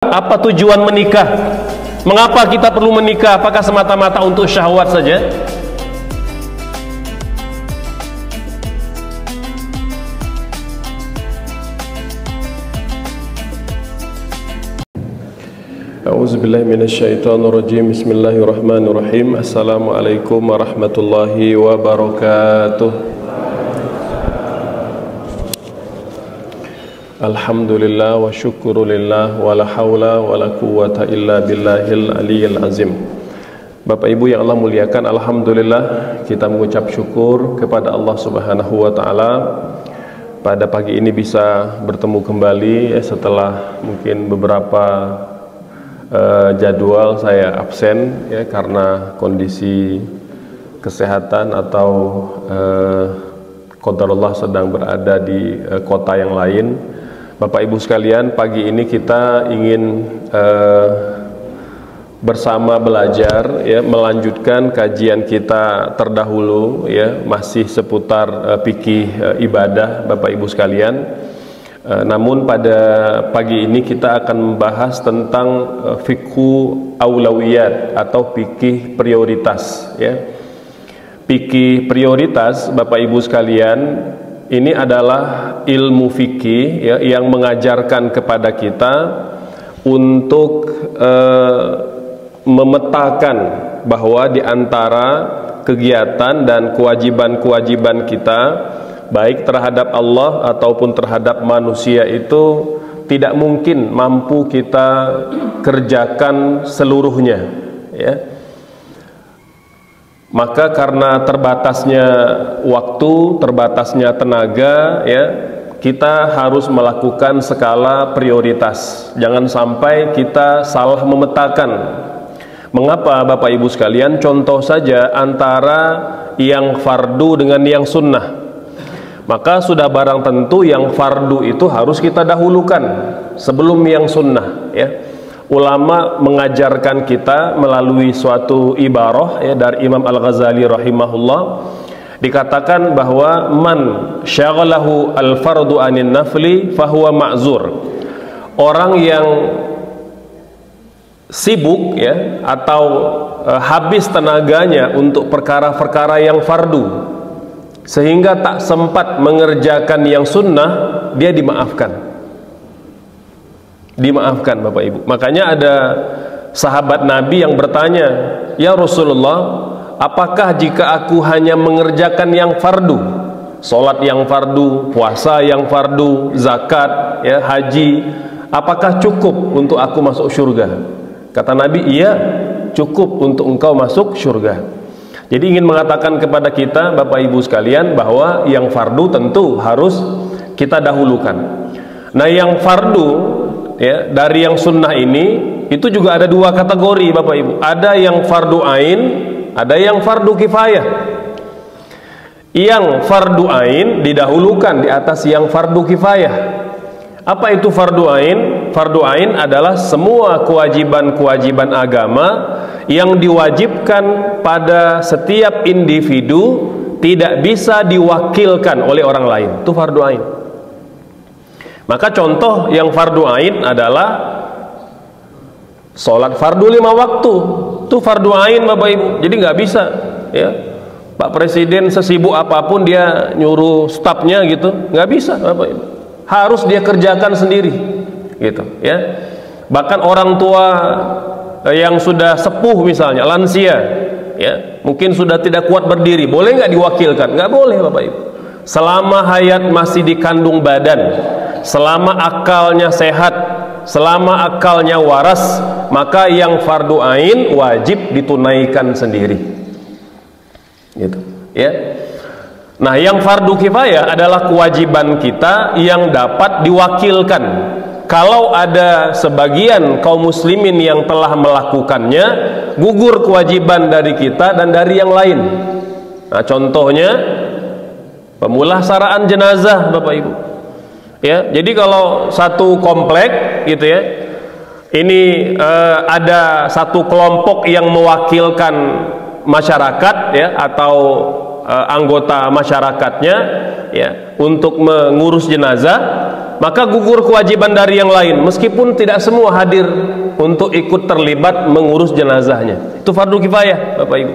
Apa tujuan menikah? Mengapa kita perlu menikah? Apakah semata-mata untuk syahwat saja? A'udzubillahi minasyaitonirrajim. Bismillahirrahmanirrahim. Assalamualaikum warahmatullahi wabarakatuh. Alhamdulillah wa syukurulillah wa la hawla wa la quwwata illa billahil aliyyil azim. Bapak Ibu yang Allah muliakan, alhamdulillah kita mengucap syukur kepada Allah Subhanahu wa taala pada pagi ini bisa bertemu kembali setelah mungkin beberapa jadwal saya absen ya karena kondisi kesehatan atau qadarullah sedang berada di kota yang lain. Bapak Ibu sekalian, pagi ini kita ingin bersama belajar ya, melanjutkan kajian kita terdahulu ya, masih seputar fikih ibadah Bapak Ibu sekalian. Namun pada pagi ini kita akan membahas tentang fikhu aulawiyat atau fikih prioritas ya. Fikih prioritas Bapak Ibu sekalian, ini adalah ilmu fikih ya, yang mengajarkan kepada kita untuk memetakan bahwa di antara kegiatan dan kewajiban-kewajiban kita baik terhadap Allah ataupun terhadap manusia itu tidak mungkin mampu kita kerjakan seluruhnya ya. Maka karena terbatasnya waktu, terbatasnya tenaga ya, kita harus melakukan skala prioritas. Jangan sampai kita salah memetakan. Mengapa Bapak Ibu sekalian? Contoh saja antara yang fardu dengan yang sunnah. Maka sudah barang tentu yang fardu itu harus kita dahulukan sebelum yang sunnah ya. Ulama mengajarkan kita melalui suatu ibarah ya, dari Imam Al-Ghazali rahimahullah, dikatakan bahwa man syaghalahu al-fardu anin nafli fahuwa ma'zur. Orang yang sibuk ya atau habis tenaganya untuk perkara-perkara yang fardu sehingga tak sempat mengerjakan yang sunnah, dia dimaafkan. Dimaafkan Bapak Ibu. Makanya ada sahabat Nabi yang bertanya, "Ya Rasulullah, apakah jika aku hanya mengerjakan yang fardu, salat yang fardu, puasa yang fardu, zakat, ya, haji, apakah cukup untuk aku masuk surga?" Kata Nabi, "Iya, cukup untuk engkau masuk surga." Jadi ingin mengatakan kepada kita Bapak Ibu sekalian bahwa yang fardu tentu harus kita dahulukan. Nah, yang fardu ya, dari yang sunnah ini itu juga ada dua kategori Bapak Ibu. Ada yang fardu ain, ada yang fardu kifayah. Yang fardu ain didahulukan di atas yang fardu kifayah. Apa itu fardu ain? Fardu ain adalah semua kewajiban-kewajiban agama yang diwajibkan pada setiap individu, tidak bisa diwakilkan oleh orang lain. Itu fardu ain. Maka contoh yang fardu ain adalah sholat fardu 5 waktu. Itu fardu ain Bapak Ibu. Jadi nggak bisa ya, Pak Presiden sesibuk apapun dia nyuruh stafnya gitu, nggak bisa Bapak Ibu. Harus dia kerjakan sendiri gitu ya. Bahkan orang tua yang sudah sepuh misalnya, lansia ya, mungkin sudah tidak kuat berdiri, boleh nggak diwakilkan? Nggak boleh Bapak Ibu. Selama hayat masih dikandung badan, selama akalnya sehat, selama akalnya waras, maka yang fardu ain wajib ditunaikan sendiri gitu ya. Nah, yang fardu kifayah adalah kewajiban kita yang dapat diwakilkan. Kalau ada sebagian kaum muslimin yang telah melakukannya, gugur kewajiban dari kita dan dari yang lain. Nah, contohnya pemulasaraan jenazah Bapak Ibu ya. Jadi kalau satu komplek gitu ya, ini ada satu kelompok yang mewakilkan masyarakat ya, atau anggota masyarakatnya ya, untuk mengurus jenazah, maka gugur kewajiban dari yang lain, meskipun tidak semua hadir untuk ikut terlibat mengurus jenazahnya. Itu fardu kifayah, Bapak Ibu.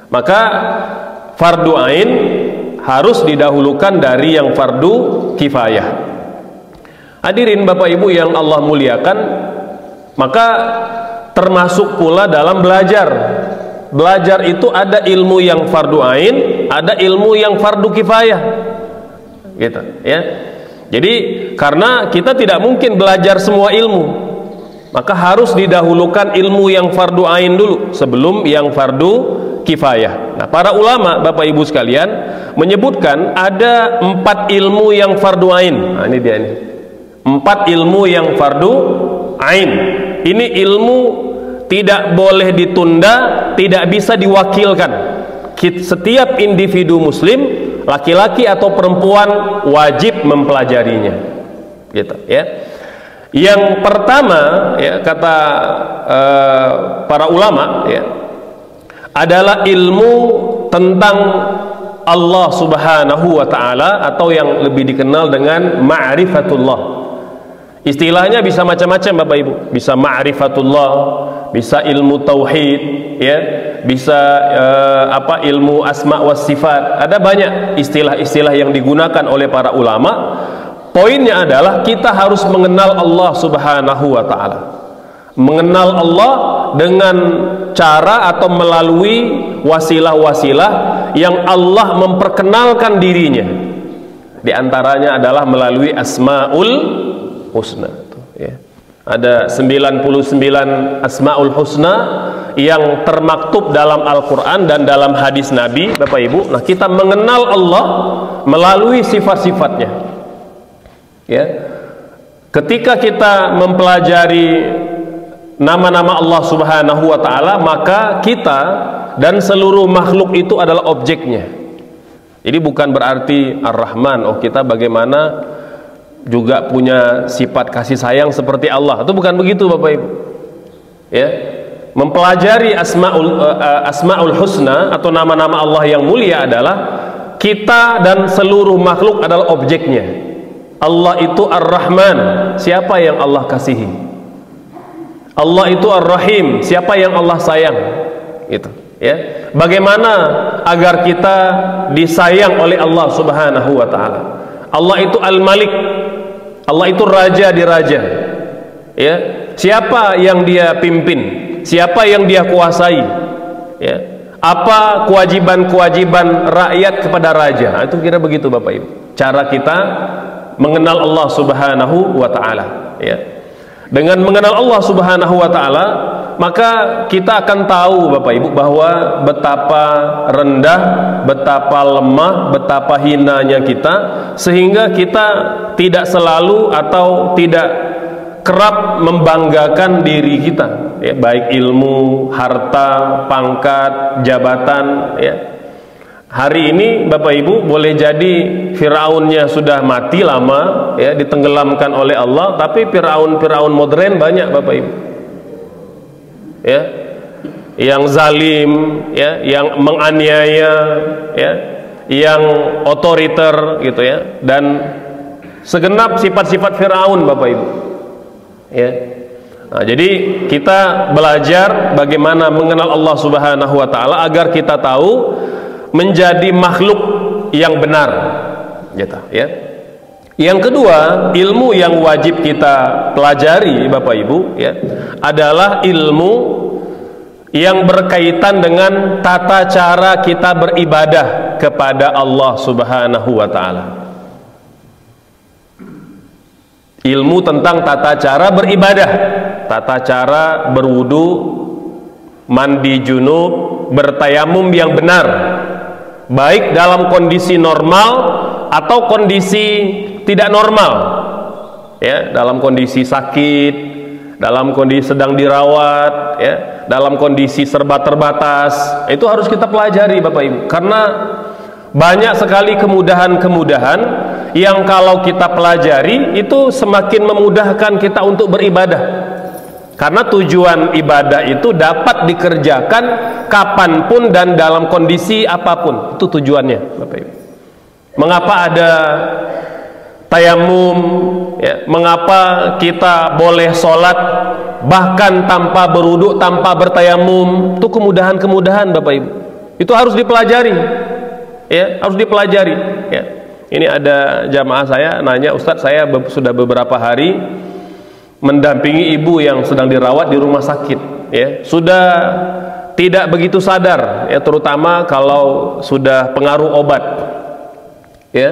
Maka fardu ain harus didahulukan dari yang fardu kifayah. Hadirin Bapak Ibu yang Allah muliakan, maka termasuk pula dalam belajar. Belajar itu ada ilmu yang fardu ain, ada ilmu yang fardu kifayah, gitu ya. Jadi karena kita tidak mungkin belajar semua ilmu, maka harus didahulukan ilmu yang fardu ain dulu sebelum yang fardu kifayah. Nah, para ulama Bapak Ibu sekalian menyebutkan ada 4 ilmu yang fardu ain. Nah, ini dia ini. 4 ilmu yang fardu ain. Ini ilmu tidak boleh ditunda, tidak bisa diwakilkan. Setiap individu muslim, laki-laki atau perempuan, wajib mempelajarinya, gitu ya. Yang pertama ya, kata para ulama ya, adalah ilmu tentang Allah Subhanahu wa ta'ala, atau yang lebih dikenal dengan ma'rifatullah. Istilahnya bisa macam-macam Bapak Ibu, bisa ma'rifatullah, bisa ilmu tauhid ya, bisa ilmu asma was sifat. Ada banyak istilah-istilah yang digunakan oleh para ulama. Poinnya adalah kita harus mengenal Allah Subhanahu wa ta'ala, mengenal Allah dengan cara atau melalui wasilah-wasilah yang Allah memperkenalkan dirinya. Di antaranya adalah melalui asmaul husna ya. Ada 99 asmaul husna yang termaktub dalam Al-Quran dan dalam hadis Nabi, Bapak Ibu. Nah, kita mengenal Allah melalui sifat-sifatnya ya. Ketika kita mempelajari nama-nama Allah Subhanahu wa ta'ala, maka kita dan seluruh makhluk itu adalah objeknya. Jadi bukan berarti Ar-Rahman, oh kita bagaimana juga punya sifat kasih sayang seperti Allah. Itu bukan begitu Bapak Ibu ya. Mempelajari asmaul husna atau nama-nama Allah yang mulia adalah kita dan seluruh makhluk adalah objeknya. Allah itu Ar-Rahman, siapa yang Allah kasihi. Allah itu Ar-Rahim, siapa yang Allah sayang, gitu ya. Bagaimana agar kita disayang oleh Allah Subhanahu wa ta'ala. Allah itu Al-Malik, Allah itu raja di raja ya. Siapa yang dia pimpin, siapa yang dia kuasai ya. Apa kewajiban-kewajiban rakyat kepada raja. Nah, itu kira begitu Bapak Ibu cara kita mengenal Allah Subhanahu wa ta'ala ya. Dengan mengenal Allah Subhanahu wa ta'ala, maka kita akan tahu Bapak Ibu bahwa betapa rendah, betapa lemah, betapa hinanya kita, sehingga kita tidak selalu atau tidak kerap membanggakan diri kita ya, baik ilmu, harta, pangkat, jabatan ya. Hari ini Bapak Ibu boleh jadi Firaunnya sudah mati lama ya, ditenggelamkan oleh Allah, tapi Firaun modern banyak Bapak Ibu ya, yang zalim ya, yang menganiaya ya, yang otoriter gitu ya, dan segenap sifat-sifat Firaun Bapak Ibu ya. Nah, jadi kita belajar bagaimana mengenal Allah Subhanahu wa ta'ala agar kita tahu menjadi makhluk yang benar gitu ya. Yang kedua, ilmu yang wajib kita pelajari Bapak Ibu ya, adalah ilmu yang berkaitan dengan tata cara kita beribadah kepada Allah Subhanahu wa ta'ala. Ilmu tentang tata cara beribadah, tata cara berwudu, mandi junub, bertayamum yang benar, baik dalam kondisi normal atau kondisi tidak normal ya, dalam kondisi sakit, dalam kondisi sedang dirawat ya, dalam kondisi serba terbatas. Itu harus kita pelajari Bapak Ibu, karena banyak sekali kemudahan-kemudahan yang kalau kita pelajari itu semakin memudahkan kita untuk beribadah. Karena tujuan ibadah itu dapat dikerjakan kapanpun dan dalam kondisi apapun. Itu tujuannya Bapak Ibu. Mengapa ada tayamum, ya, mengapa kita boleh sholat bahkan tanpa berwudu, tanpa bertayamum. Itu kemudahan-kemudahan Bapak Ibu. Itu harus dipelajari, ya, harus dipelajari. Ya. Ini ada jamaah saya nanya, Ustadz, saya sudah beberapa hari mendampingi ibu yang sedang dirawat di rumah sakit, ya, sudah tidak begitu sadar, ya, terutama kalau sudah pengaruh obat, ya.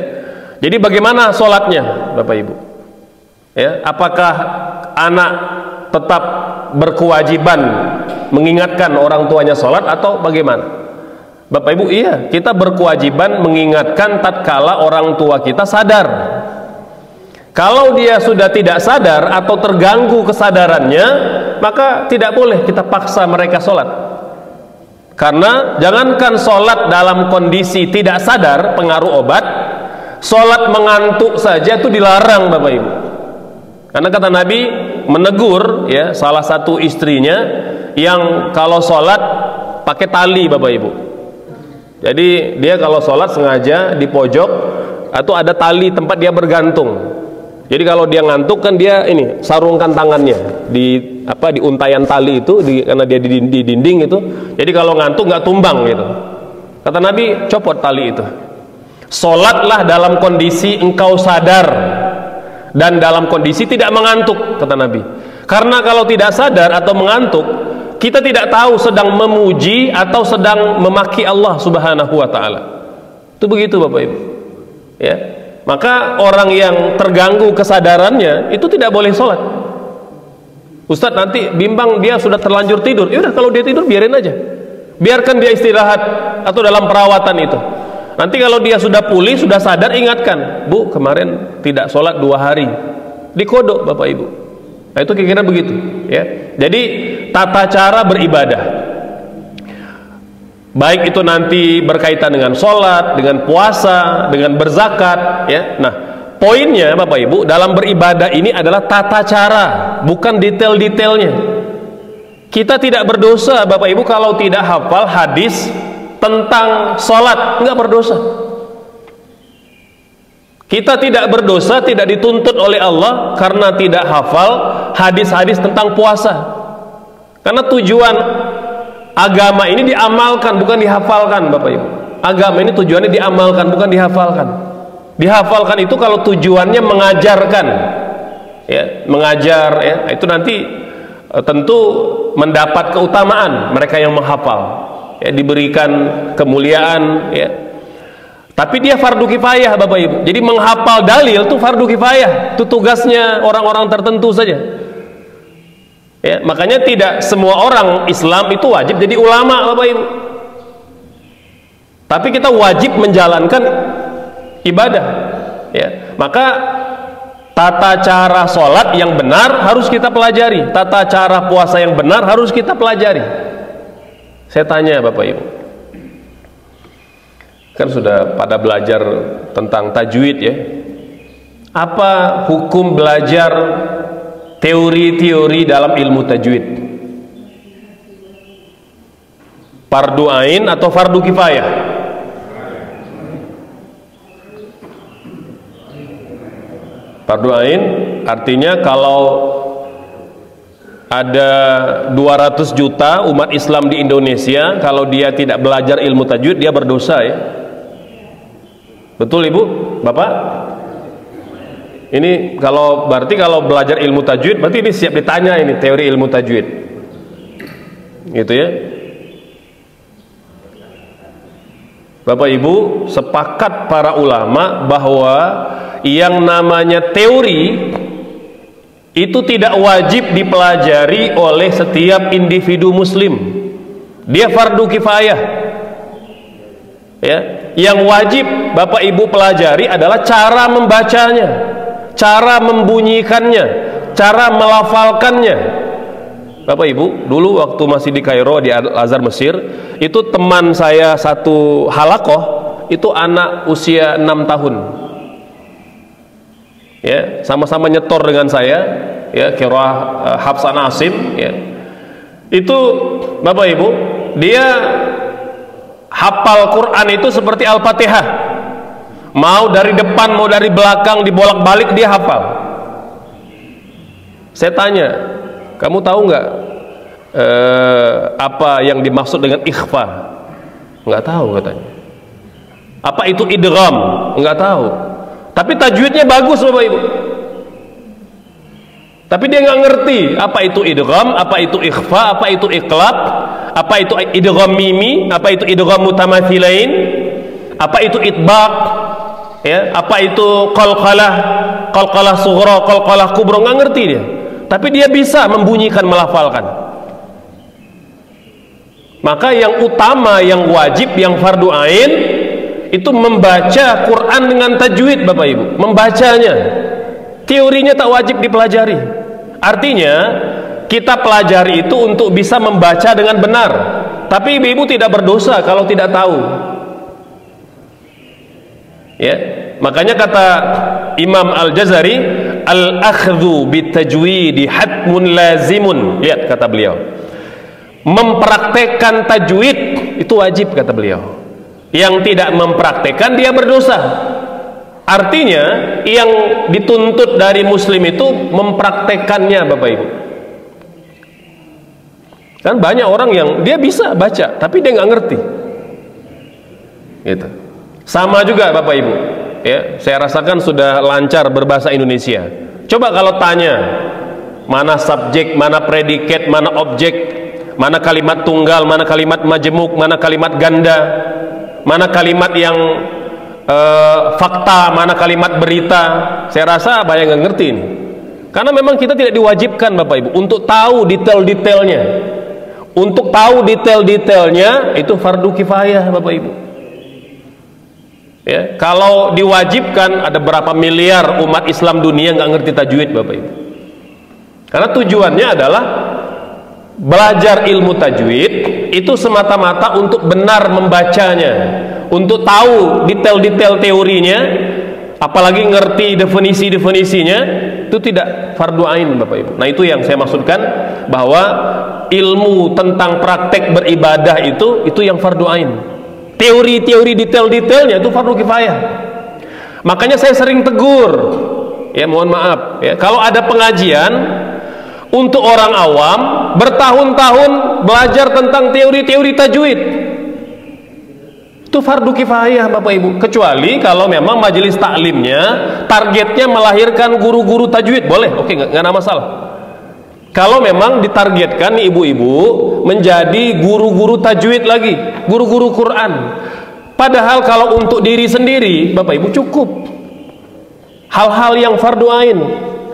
Jadi bagaimana sholatnya Bapak Ibu? Ya, apakah anak tetap berkewajiban mengingatkan orang tuanya sholat atau bagaimana? Bapak Ibu, iya, kita berkewajiban mengingatkan tatkala orang tua kita sadar. Kalau dia sudah tidak sadar atau terganggu kesadarannya, maka tidak boleh kita paksa mereka sholat. Karena jangankan sholat dalam kondisi tidak sadar pengaruh obat, sholat mengantuk saja itu dilarang Bapak Ibu. Karena kata Nabi menegur, ya, salah satu istrinya yang kalau sholat pakai tali Bapak Ibu. Jadi dia kalau sholat sengaja di pojok atau ada tali tempat dia bergantung. Jadi kalau dia ngantuk kan dia ini sarungkan tangannya di untayan tali itu, karena dia di dinding itu. Jadi kalau ngantuk nggak tumbang gitu. Kata Nabi, copot tali itu. Sholatlah dalam kondisi engkau sadar dan dalam kondisi tidak mengantuk, kata Nabi. Karena kalau tidak sadar atau mengantuk, kita tidak tahu sedang memuji atau sedang memaki Allah Subhanahu wa Ta'ala. Itu begitu Bapak Ibu, ya. Maka orang yang terganggu kesadarannya itu tidak boleh sholat. Ustadz, nanti bimbang dia sudah terlanjur tidur. Ya udah, kalau dia tidur biarin aja, biarkan dia istirahat atau dalam perawatan itu. Nanti kalau dia sudah pulih, sudah sadar, ingatkan, Bu, kemarin tidak sholat 2 hari, dikodok Bapak Ibu. Nah itu kira-kira begitu, ya. Jadi tata cara beribadah, baik itu nanti berkaitan dengan sholat, dengan puasa, dengan berzakat, ya. Nah poinnya Bapak Ibu dalam beribadah ini adalah tata cara, bukan detail-detailnya. Kita tidak berdosa Bapak Ibu kalau tidak hafal hadis tentang sholat, nggak berdosa. Kita tidak berdosa, tidak dituntut oleh Allah karena tidak hafal hadis-hadis tentang puasa. Karena tujuan agama ini diamalkan, bukan dihafalkan Bapak Ibu. Agama ini tujuannya diamalkan, bukan dihafalkan. Dihafalkan itu kalau tujuannya mengajarkan, ya, mengajar, ya, itu nanti tentu mendapat keutamaan mereka yang menghafal, ya, diberikan kemuliaan, ya. Tapi dia fardu kifayah Bapak Ibu. Jadi menghafal dalil itu fardu kifayah, itu tugasnya orang-orang tertentu saja, ya. Makanya tidak semua orang Islam itu wajib jadi ulama Bapak Ibu. Tapi kita wajib menjalankan ibadah, ya. Maka tata cara sholat yang benar harus kita pelajari, tata cara puasa yang benar harus kita pelajari. Saya tanya Bapak Ibu, kan sudah pada belajar tentang tajwid, ya. Apa hukum belajar teori-teori dalam ilmu tajwid? Fardu ain atau fardu kifayah? Fardu ain artinya kalau ada 200 juta umat Islam di Indonesia, kalau dia tidak belajar ilmu tajwid dia berdosa, ya. Betul Ibu, Bapak? Ini kalau berarti kalau belajar ilmu tajwid berarti ini siap ditanya ini teori ilmu tajwid, gitu ya. Bapak Ibu, sepakat para ulama bahwa yang namanya teori itu tidak wajib dipelajari oleh setiap individu muslim. Dia fardu kifayah, ya. Yang wajib Bapak Ibu pelajari adalah cara membacanya, cara membunyikannya, cara melafalkannya. Bapak Ibu, dulu waktu masih di Kairo di Al-Azhar Mesir, itu teman saya satu halakoh itu anak usia 6 tahun, ya, sama-sama nyetor dengan saya, ya, qiraah Hafs an Asim, ya. Itu Bapak Ibu, dia hafal Quran itu seperti Al-Fatihah. Mau dari depan, mau dari belakang, dibolak-balik dia hafal. Saya tanya, kamu tahu nggak apa yang dimaksud dengan ikhfa? Nggak tahu katanya. Apa itu idgham? Nggak tahu. Tapi tajwidnya bagus Bapak Ibu. Tapi dia nggak ngerti apa itu idgham, apa itu ikhfa, apa itu iqlab, apa itu idgham mimi, apa itu idgham mutamathilain, apa itu itbaq, ya, apa itu qalqalah, qalqalah sughra, qalqalah kubra, nggak ngerti dia. Tapi dia bisa membunyikan, melafalkan. Maka yang utama, yang wajib, yang fardu ain itu membaca Quran dengan tajwid Bapak Ibu, membacanya. Teorinya tak wajib dipelajari. Artinya kita pelajari itu untuk bisa membaca dengan benar. Tapi ibu-ibu tidak berdosa kalau tidak tahu. Ya, makanya kata Imam Al-Jazari, al-akhdhu bitajwidi hatmun lazimun. Lihat kata beliau, mempraktekkan tajwid itu wajib kata beliau. Yang tidak mempraktekkan dia berdosa. Artinya yang dituntut dari muslim itu mempraktekannya Bapak Ibu. Kan banyak orang yang dia bisa baca tapi dia nggak ngerti. Gitu. Sama juga Bapak Ibu. Ya, saya rasakan sudah lancar berbahasa Indonesia. Coba kalau tanya mana subjek, mana predikat, mana objek, mana kalimat tunggal, mana kalimat majemuk, mana kalimat ganda, mana kalimat yang fakta, mana kalimat berita, saya rasa banyak yang nggak ngerti ini. Karena memang kita tidak diwajibkan Bapak Ibu untuk tahu detail-detailnya. Untuk tahu detail-detailnya itu fardu kifayah Bapak Ibu. Ya, kalau diwajibkan ada berapa miliar umat Islam dunia nggak ngerti tajwid Bapak Ibu. Karena tujuannya adalah belajar ilmu tajwid itu semata-mata untuk benar membacanya, untuk tahu detail-detail teorinya, apalagi ngerti definisi-definisinya, itu tidak fardu ain Bapak Ibu. Nah itu yang saya maksudkan, bahwa ilmu tentang praktek beribadah itu yang fardu ain. Teori-teori detail-detailnya itu fardu kifayah. Makanya saya sering tegur, ya mohon maaf ya, kalau ada pengajian untuk orang awam bertahun-tahun belajar tentang teori-teori tajwid, itu fardu kifayah Bapak Ibu. Kecuali kalau memang majelis taklimnya targetnya melahirkan guru-guru tajwid, boleh, oke, nggak ada masalah. Kalau memang ditargetkan nih ibu-ibu menjadi guru-guru tajwid lagi, guru-guru Quran. Padahal kalau untuk diri sendiri Bapak Ibu cukup hal-hal yang fardu ain.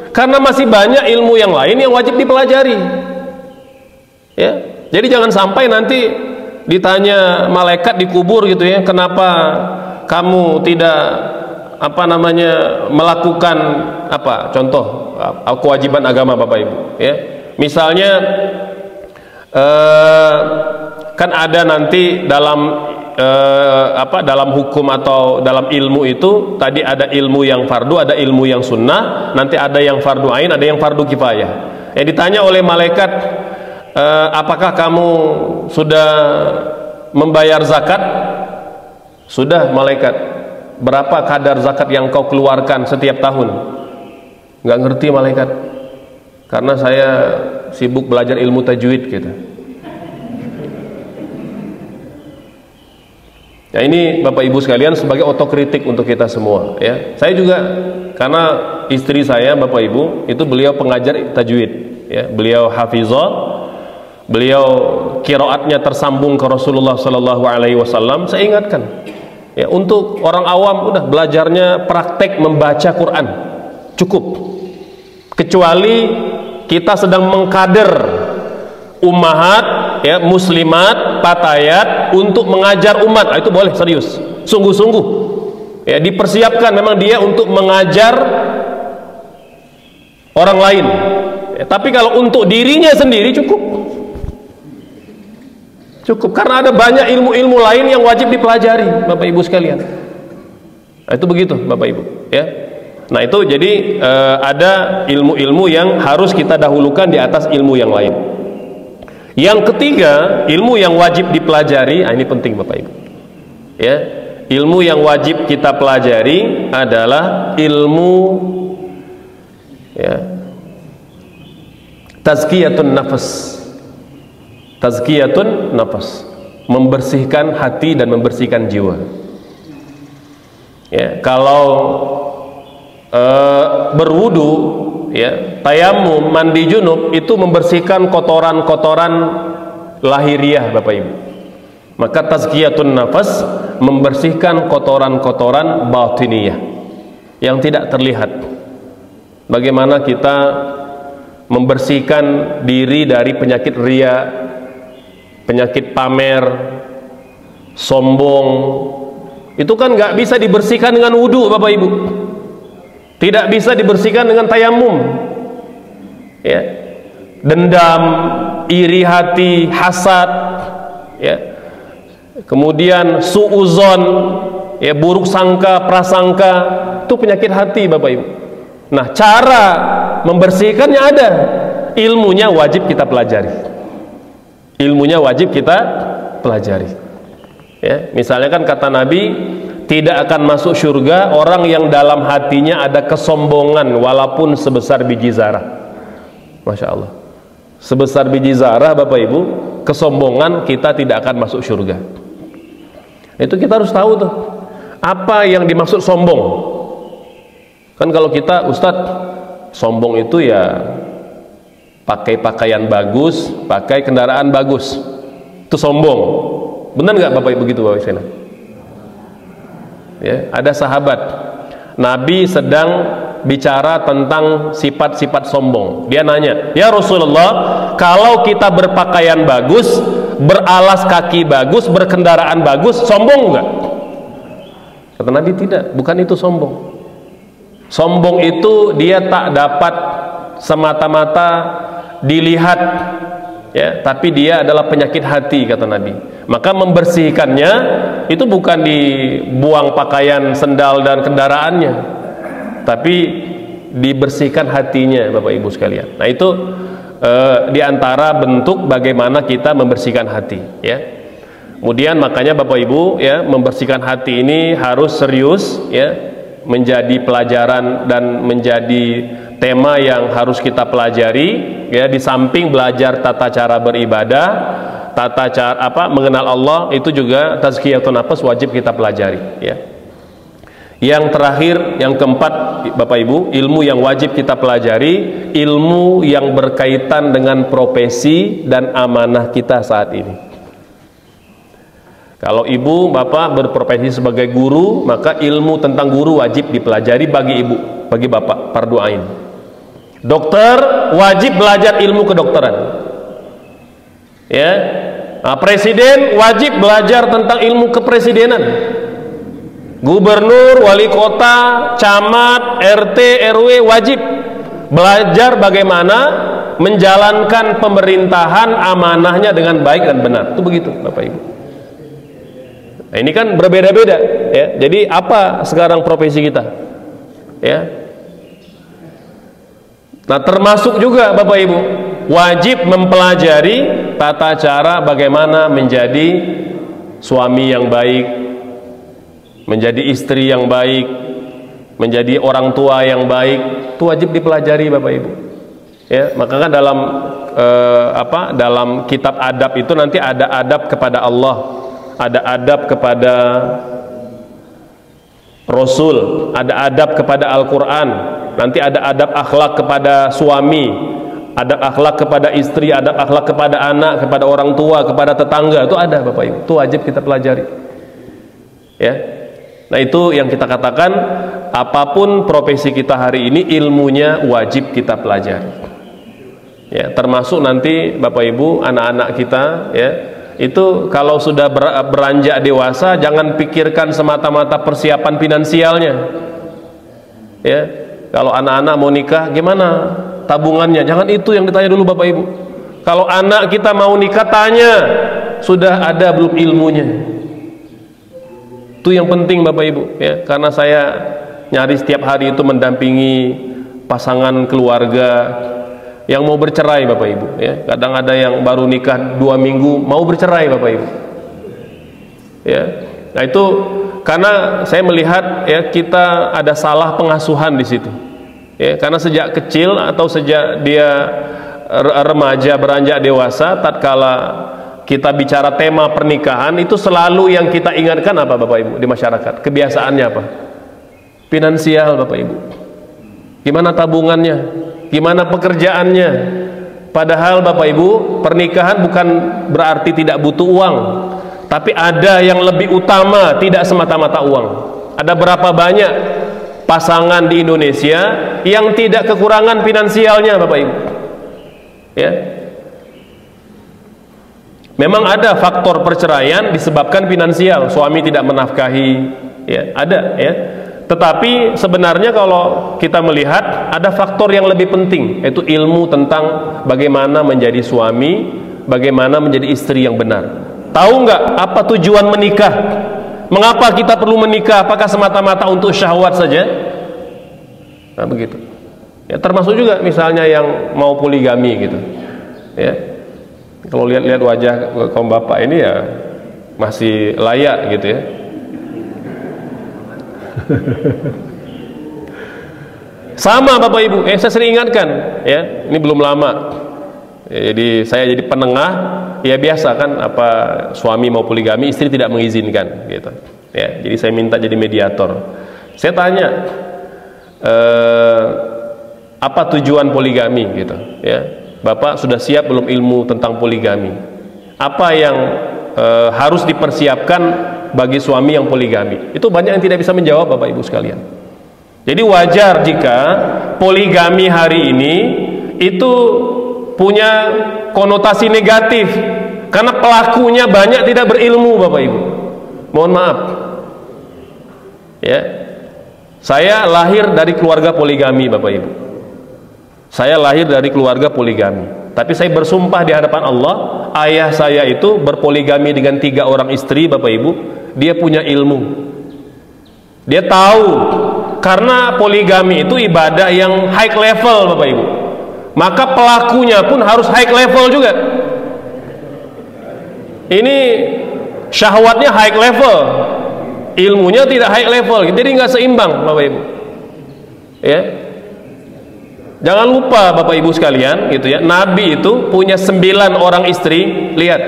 Karena masih banyak ilmu yang lain yang wajib dipelajari. Ya, jadi jangan sampai nanti ditanya malaikat di kubur gitu ya, kenapa kamu tidak melakukan contoh kewajiban agama Bapak Ibu ya. Misalnya kan ada nanti dalam dalam hukum atau dalam ilmu itu tadi ada ilmu yang fardu, ada ilmu yang sunnah, nanti ada yang fardu ain, ada yang fardu kifayah. Yang ditanya oleh malaikat, apakah kamu sudah membayar zakat? Sudah malaikat. Berapa kadar zakat yang kau keluarkan setiap tahun? Nggak ngerti malaikat, karena saya sibuk belajar ilmu tajwid gitu. Ya ini Bapak Ibu sekalian sebagai otokritik untuk kita semua ya. Saya juga, karena istri saya Bapak Ibu itu beliau pengajar tajwid ya, beliau hafizah, beliau qiraatnya tersambung ke Rasulullah Sallallahu Alaihi Wasallam. Saya ingatkan ya, untuk orang awam udah belajarnya praktek membaca Quran cukup. Kecuali kita sedang mengkader ummahat ya, muslimat, patayat untuk mengajar umat, itu boleh serius, sungguh-sungguh ya, dipersiapkan memang dia untuk mengajar orang lain ya. Tapi kalau untuk dirinya sendiri cukup, karena ada banyak ilmu-ilmu lain yang wajib dipelajari Bapak Ibu sekalian. Nah, itu begitu Bapak Ibu ya. Nah itu jadi ada ilmu-ilmu yang harus kita dahulukan di atas ilmu yang lain. Yang ketiga, ilmu yang wajib dipelajari, ini penting Bapak Ibu ya. Ilmu yang wajib kita pelajari adalah ilmu tazkiyatun nafas. Tazkiyatun nafas, membersihkan hati dan membersihkan jiwa. Kalau berwudu, tayamum, mandi junub itu membersihkan kotoran-kotoran lahiriah, Bapak Ibu. Maka tazkiyatun nafas membersihkan kotoran-kotoran batiniyah yang tidak terlihat. Bagaimana kita membersihkan diri dari penyakit riya, penyakit pamer, sombong. Itu kan nggak bisa dibersihkan dengan wudu, Bapak Ibu. Tidak bisa dibersihkan dengan tayamum. Dendam, iri hati, hasad, kemudian suuzon, buruk sangka, prasangka, itu penyakit hati, Bapak Ibu. Nah, cara membersihkannya ada, ilmunya wajib kita pelajari. Ilmunya wajib kita pelajari. Misalnya kan kata Nabi, tidak akan masuk surga orang yang dalam hatinya ada kesombongan walaupun sebesar biji zarah. Masya Allah, sebesar biji zarah, Bapak Ibu, kesombongan, kita tidak akan masuk surga. Itu kita harus tahu tuh, apa yang dimaksud sombong. Kan kalau kita, Ustadz, sombong itu ya pakai pakaian bagus, pakai kendaraan bagus, itu sombong. Benar nggak Bapak Ibu begitu, Bapak Ibu? Ada sahabat Nabi sedang bicara tentang sifat-sifat sombong. Dia nanya, ya Rasulullah, kalau kita berpakaian bagus, beralas kaki bagus, berkendaraan bagus, sombong nggak? Kata Nabi, tidak, bukan itu sombong. Sombong itu dia tak dapat semata-mata dilihat, tapi dia adalah penyakit hati, kata Nabi. Maka membersihkannya itu bukan dibuang pakaian, sendal dan kendaraannya, tapi dibersihkan hatinya, Bapak Ibu sekalian. Nah, itu diantara bentuk bagaimana kita membersihkan hati. Kemudian makanya Bapak Ibu, membersihkan hati ini harus serius, menjadi pelajaran dan menjadi tema yang harus kita pelajari. Di samping belajar tata cara beribadah, tata cara mengenal Allah, itu juga tazkiyatun nafas wajib kita pelajari. Yang terakhir, yang keempat, Bapak Ibu, ilmu yang wajib kita pelajari, ilmu yang berkaitan dengan profesi dan amanah kita saat ini. Kalau ibu bapak berprofesi sebagai guru, maka ilmu tentang guru wajib dipelajari bagi ibu, bagi bapak, fardu ain. Dokter wajib belajar ilmu kedokteran. Presiden wajib belajar tentang ilmu kepresidenan. Gubernur, wali kota, camat, RT, RW wajib belajar bagaimana menjalankan pemerintahan amanahnya dengan baik dan benar. Itu begitu, Bapak Ibu. Nah, ini kan berbeda-beda, Jadi apa sekarang profesi kita? Nah, termasuk juga Bapak Ibu wajib mempelajari tata cara bagaimana menjadi suami yang baik, menjadi istri yang baik, menjadi orang tua yang baik. Itu wajib dipelajari, Bapak Ibu. Maka kan dalam kitab adab itu nanti ada adab kepada Allah, ada adab kepada Rasul, ada adab kepada Al-Quran, nanti ada adab akhlak kepada suami, adab akhlak kepada istri, adab akhlak kepada anak, kepada orang tua, kepada tetangga. Itu ada, Bapak Ibu. Itu wajib kita pelajari. Nah, itu yang kita katakan, apapun profesi kita hari ini, ilmunya wajib kita pelajari. Termasuk nanti Bapak Ibu, anak-anak kita, itu kalau sudah beranjak dewasa, jangan pikirkan semata-mata persiapan finansialnya. Kalau anak-anak mau nikah, gimana tabungannya? Jangan itu yang ditanya dulu, Bapak Ibu. Kalau anak kita mau nikah, tanya sudah ada belum ilmunya. Itu yang penting, Bapak Ibu. Karena saya nyari setiap hari itu mendampingi pasangan keluarga yang mau bercerai, Bapak Ibu. Kadang ada yang baru nikah 2 minggu mau bercerai, Bapak Ibu. Nah, itu karena saya melihat ya kita ada salah pengasuhan di situ. Ya, karena sejak kecil atau sejak dia remaja beranjak dewasa, tatkala kita bicara tema pernikahan, itu selalu yang kita ingatkan apa Bapak Ibu di masyarakat? Kebiasaannya apa? Finansial Bapak Ibu. Gimana tabungannya? Gimana pekerjaannya? Padahal Bapak Ibu, pernikahan bukan berarti tidak butuh uang, tapi ada yang lebih utama, tidak semata-mata uang. Ada berapa banyak pasangan di Indonesia yang tidak kekurangan finansialnya Bapak Ibu? Ya. Memang ada faktor perceraian disebabkan finansial, suami tidak menafkahi, ya, ada ya. Tetapi sebenarnya kalau kita melihat ada faktor yang lebih penting, yaitu ilmu tentang bagaimana menjadi suami, bagaimana menjadi istri yang benar. Tahu nggak apa tujuan menikah? Mengapa kita perlu menikah? Apakah semata-mata untuk syahwat saja? Nah begitu. Ya, termasuk juga misalnya yang mau poligami gitu. Ya. Kalau lihat-lihat wajah kaum bapak ini ya masih layak gitu ya. Sama Bapak Ibu, saya sering ingatkan ya, ini belum lama ya, jadi saya jadi penengah ya, biasa kan apa suami mau poligami istri tidak mengizinkan gitu ya, jadi saya minta jadi mediator. Saya tanya apa tujuan poligami gitu ya, Bapak sudah siap belum ilmu tentang poligami, apa yang harus dipersiapkan bagi suami yang poligami? Itu banyak yang tidak bisa menjawab Bapak Ibu sekalian. Jadi wajar jika poligami hari ini itu punya konotasi negatif karena pelakunya banyak tidak berilmu Bapak Ibu. Mohon maaf ya, saya lahir dari keluarga poligami Bapak Ibu. Saya lahir dari keluarga poligami, tapi saya bersumpah di hadapan Allah, ayah saya itu berpoligami dengan 3 orang istri Bapak Ibu. Dia punya ilmu, dia tahu, karena poligami itu ibadah yang high level Bapak Ibu, maka pelakunya pun harus high level juga. Ini syahwatnya high level, ilmunya tidak high level, jadi nggak seimbang Bapak Ibu ya. Jangan lupa Bapak Ibu sekalian gitu ya, Nabi itu punya 9 orang istri. Lihat,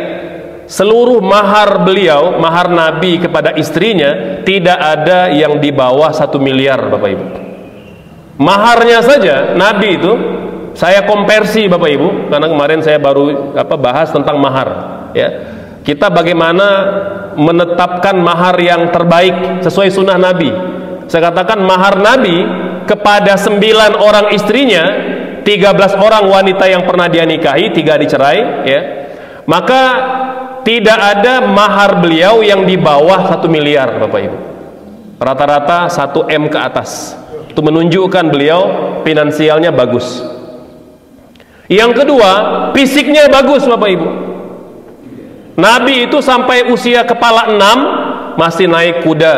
seluruh mahar beliau, mahar Nabi kepada istrinya tidak ada yang di bawah 1 miliar Bapak Ibu. Maharnya saja Nabi itu, saya konversi Bapak Ibu, karena kemarin saya baru bahas tentang mahar ya. Kita bagaimana menetapkan mahar yang terbaik sesuai sunnah Nabi. Saya katakan mahar Nabi kepada 9 orang istrinya, 13 orang wanita yang pernah dia nikahi, 3 dicerai ya, maka tidak ada mahar beliau yang di bawah 1 miliar Bapak Ibu. Rata-rata 1 M ke atas. Itu menunjukkan beliau finansialnya bagus. Yang kedua, fisiknya bagus Bapak Ibu. Nabi itu sampai usia kepala 6 masih naik kuda,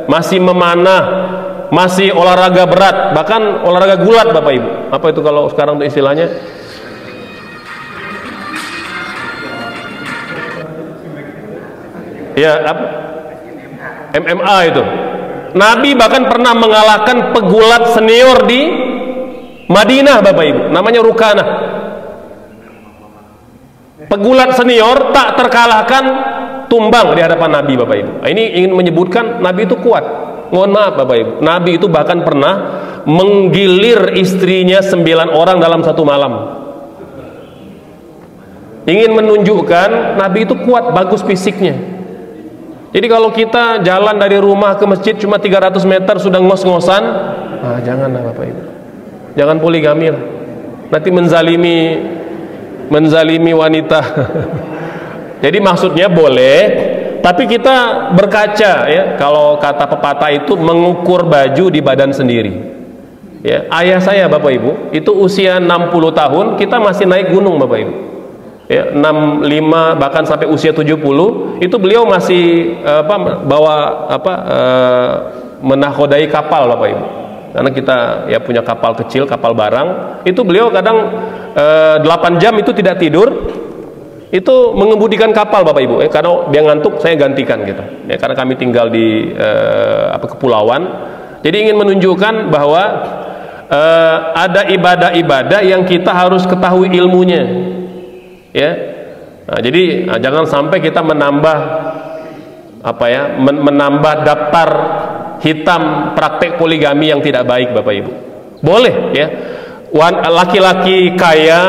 masih memanah, masih olahraga berat, bahkan olahraga gulat Bapak Ibu. Apa itu kalau sekarang itu istilahnya? Ya, apa? MMA itu. Nabi bahkan pernah mengalahkan pegulat senior di Madinah Bapak Ibu, namanya Rukanah. Pegulat senior tak terkalahkan, tumbang di hadapan Nabi Bapak Ibu. Ini ingin menyebutkan Nabi itu kuat. Mohon maaf Bapak Ibu, Nabi itu bahkan pernah menggilir istrinya 9 orang dalam 1 malam. Ingin menunjukkan Nabi itu kuat, bagus fisiknya. Jadi kalau kita jalan dari rumah ke masjid cuma 300 meter sudah ngos-ngosan, janganlah Bapak Ibu, jangan poligami lah. Nanti menzalimi wanita. Jadi maksudnya boleh, tapi kita berkaca ya, kalau kata pepatah itu mengukur baju di badan sendiri ya. Ayah saya Bapak Ibu itu usia 60 tahun, kita masih naik gunung Bapak Ibu ya, 65 bahkan sampai usia 70 itu beliau masih menakodai kapal Bapak Ibu, karena kita ya punya kapal kecil, kapal barang. Itu beliau kadang 8 jam itu tidak tidur itu mengemudikan kapal Bapak Ibu, karena dia ngantuk saya gantikan gitu, ya, karena kami tinggal di kepulauan. Jadi ingin menunjukkan bahwa ada ibadah-ibadah yang kita harus ketahui ilmunya, ya. Nah, jadi jangan sampai kita menambah menambah daftar hitam praktek poligami yang tidak baik Bapak Ibu. Boleh ya, laki-laki kaya,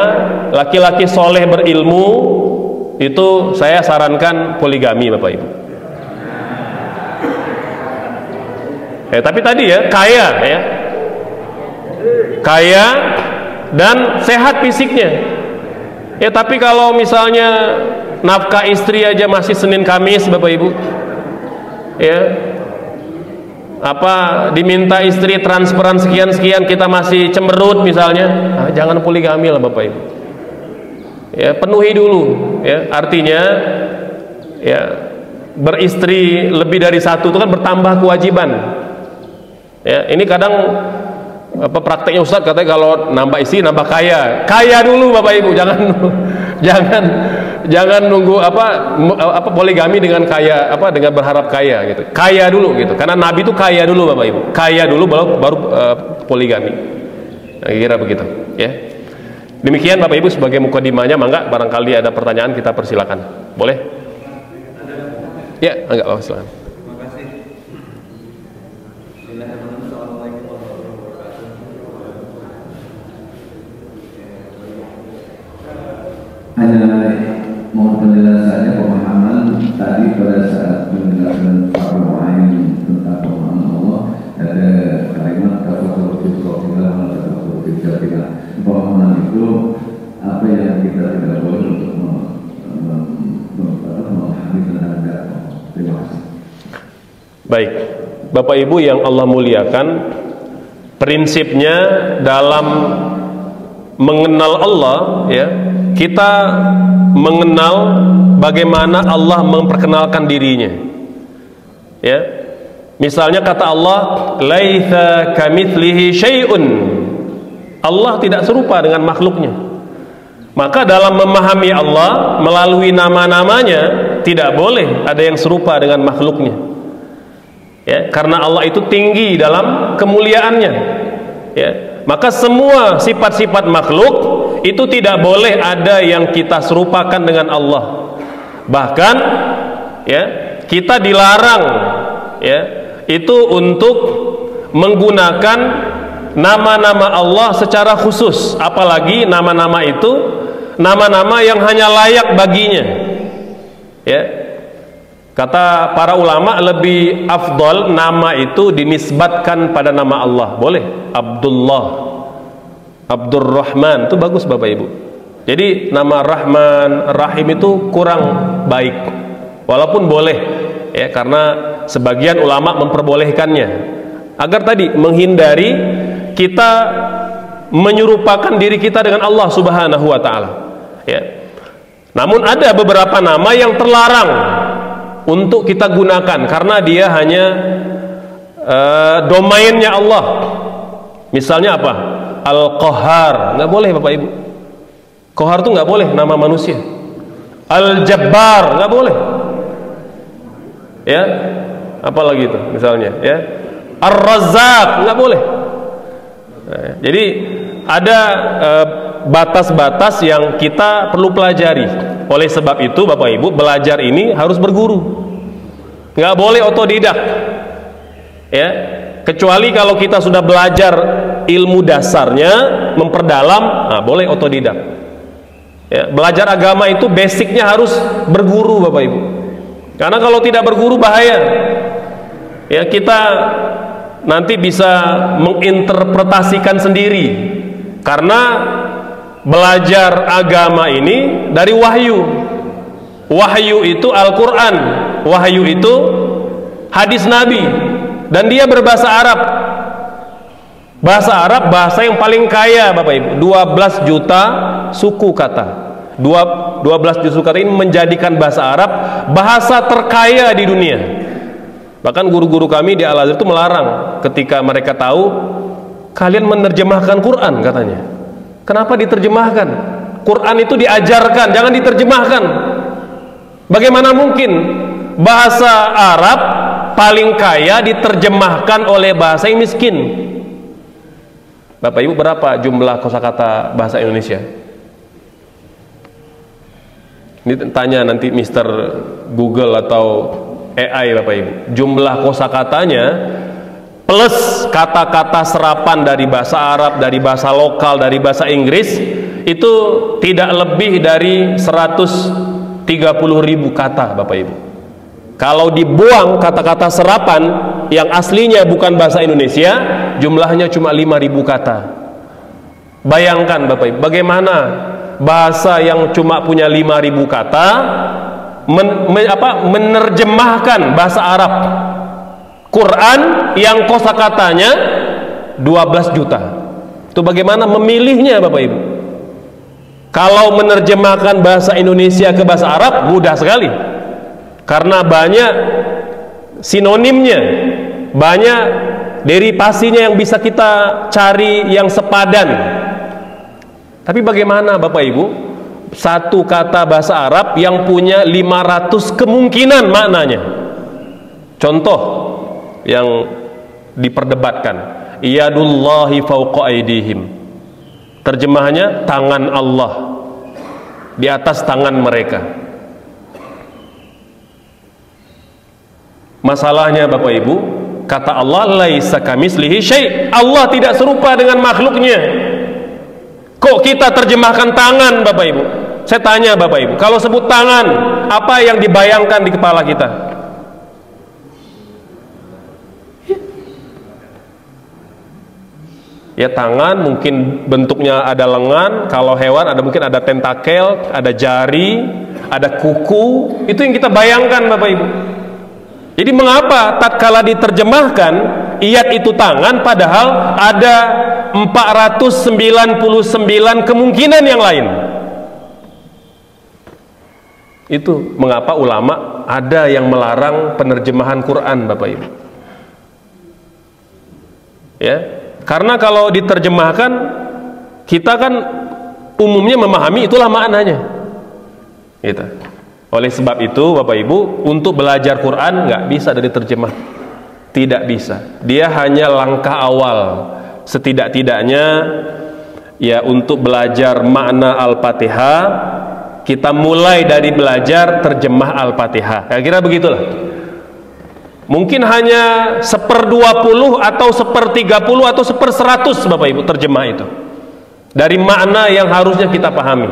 laki-laki soleh berilmu, itu saya sarankan poligami Bapak Ibu. Tapi tadi ya, kaya dan sehat fisiknya. Tapi kalau misalnya nafkah istri aja masih Senin Kamis Bapak Ibu, ya, diminta istri transferan sekian-sekian kita masih cemberut misalnya, jangan poligami lah Bapak Ibu. Ya, penuhi dulu, ya, artinya ya, beristri lebih dari satu itu kan bertambah kewajiban. Ya, ini kadang prakteknya Ustaz katanya kalau nambah istri nambah kaya dulu Bapak Ibu, jangan nunggu poligami dengan dengan berharap kaya gitu. Kaya dulu gitu, karena Nabi itu kaya dulu Bapak Ibu, kaya dulu baru poligami. Nah, kira begitu ya. Demikian Bapak Ibu sebagai mukadimahnya. Mangga barangkali ada pertanyaan kita persilakan. Boleh? Ya, enggak apa-apa, silakan. Hanya mohon penjelasannya, pemahaman tadi pada saat menjelaskan fardu ain tentang pemahaman Allah, ada kalimat tafakkur fi qawlillah wa tafakkur fi dzatilah. Pemahaman itu apa yang kita tidak boleh untuk memahami tentang dakwah. Terima kasih. Baik, Bapak Ibu yang Allah muliakan, prinsipnya dalam mengenal Allah, ya, kita mengenal bagaimana Allah memperkenalkan dirinya. Ya, misalnya kata Allah, laitsa kamitslihi syai'un. Allah tidak serupa dengan makhluknya. Maka dalam memahami Allah melalui nama-namanya tidak boleh ada yang serupa dengan makhluknya. Ya, karena Allah itu tinggi dalam kemuliaannya. Ya, maka semua sifat-sifat makhluk itu tidak boleh ada yang kita serupakan dengan Allah. Bahkan ya, kita dilarang ya, itu untuk menggunakan nama-nama Allah secara khusus, apalagi nama-nama itu nama-nama yang hanya layak baginya. Ya, kata para ulama lebih afdol nama itu dinisbatkan pada nama Allah. Boleh Abdullah, Abdurrahman, itu bagus Bapak Ibu. Jadi nama Rahman, Rahim itu kurang baik, walaupun boleh ya, karena sebagian ulama memperbolehkannya agar tadi menghindari kita menyerupakan diri kita dengan Allah Subhanahu wa taala. Ya. Namun ada beberapa nama yang terlarang untuk kita gunakan karena dia hanya domainnya Allah. Misalnya apa? Al-Qahhar, nggak boleh Bapak Ibu. Qahhar itu nggak boleh nama manusia. Al-Jabbar nggak boleh. Ya, apalagi itu misalnya ya. Ar-Razzaq nggak boleh. Nah, jadi ada batas-batas yang kita perlu pelajari. Oleh sebab itu Bapak Ibu, belajar ini harus berguru, nggak boleh otodidak ya, kecuali kalau kita sudah belajar ilmu dasarnya, memperdalam, nah boleh otodidak ya. Belajar agama itu basicnya harus berguru Bapak Ibu, karena kalau tidak berguru bahaya ya, kita nanti bisa menginterpretasikan sendiri. Karena belajar agama ini dari wahyu. Wahyu itu Al-Quran, wahyu itu hadis Nabi, dan dia berbahasa Arab. Bahasa Arab bahasa yang paling kaya Bapak Ibu, 12 juta suku kata. 12 juta suku kata ini menjadikan bahasa Arab bahasa terkaya di dunia. Bahkan guru-guru kami di Al-Azhar itu melarang ketika mereka tahu kalian menerjemahkan Quran, katanya. Kenapa diterjemahkan? Quran itu diajarkan, jangan diterjemahkan. Bagaimana mungkin bahasa Arab paling kaya diterjemahkan oleh bahasa yang miskin? Bapak Ibu, berapa jumlah kosakata bahasa Indonesia? Ini tanya nanti Mr. Google atau AI Bapak Ibu. Jumlah kosakatanya plus kata-kata serapan dari bahasa Arab, dari bahasa lokal, dari bahasa Inggris, itu tidak lebih dari 130.000 kata Bapak Ibu. Kalau dibuang kata-kata serapan yang aslinya bukan bahasa Indonesia, jumlahnya cuma 5.000 kata. Bayangkan Bapak Ibu, bagaimana bahasa yang cuma punya 5.000 kata menerjemahkan bahasa Arab Quran yang kosakatanya 12 juta. Itu bagaimana memilihnya Bapak Ibu? Kalau menerjemahkan bahasa Indonesia ke bahasa Arab mudah sekali, karena banyak sinonimnya, banyak derivasinya yang bisa kita cari yang sepadan. Tapi bagaimana Bapak Ibu, satu kata bahasa Arab yang punya 500 kemungkinan maknanya? Contoh yang diperdebatkan, yadullahi fauqa aidihim, terjemahannya tangan Allah di atas tangan mereka. Masalahnya Bapak Ibu, kata Allah, laisa kamislihi syai', Allah tidak serupa dengan makhluknya. Kok kita terjemahkan tangan Bapak Ibu? Saya tanya Bapak Ibu, kalau sebut tangan, apa yang dibayangkan di kepala kita? Ya tangan, mungkin bentuknya ada lengan. Kalau hewan ada mungkin ada tentakel, ada jari, ada kuku. Itu yang kita bayangkan Bapak Ibu. Jadi mengapa tatkala diterjemahkan iyat itu tangan, padahal ada 499 kemungkinan yang lain? Itu mengapa ulama ada yang melarang penerjemahan Quran Bapak Ibu. Ya, karena kalau diterjemahkan, kita kan umumnya memahami itulah maknanya gitu. Oleh sebab itu Bapak Ibu, untuk belajar Quran nggak bisa dari terjemah, tidak bisa. Dia hanya langkah awal, setidak-tidaknya ya, untuk belajar makna Al-Fatihah. Kita mulai dari belajar terjemah Al-Fatihah, kira-kira begitulah. Mungkin hanya 1/20 atau 1/30 atau 1/100 Bapak Ibu terjemah itu dari makna yang harusnya kita pahami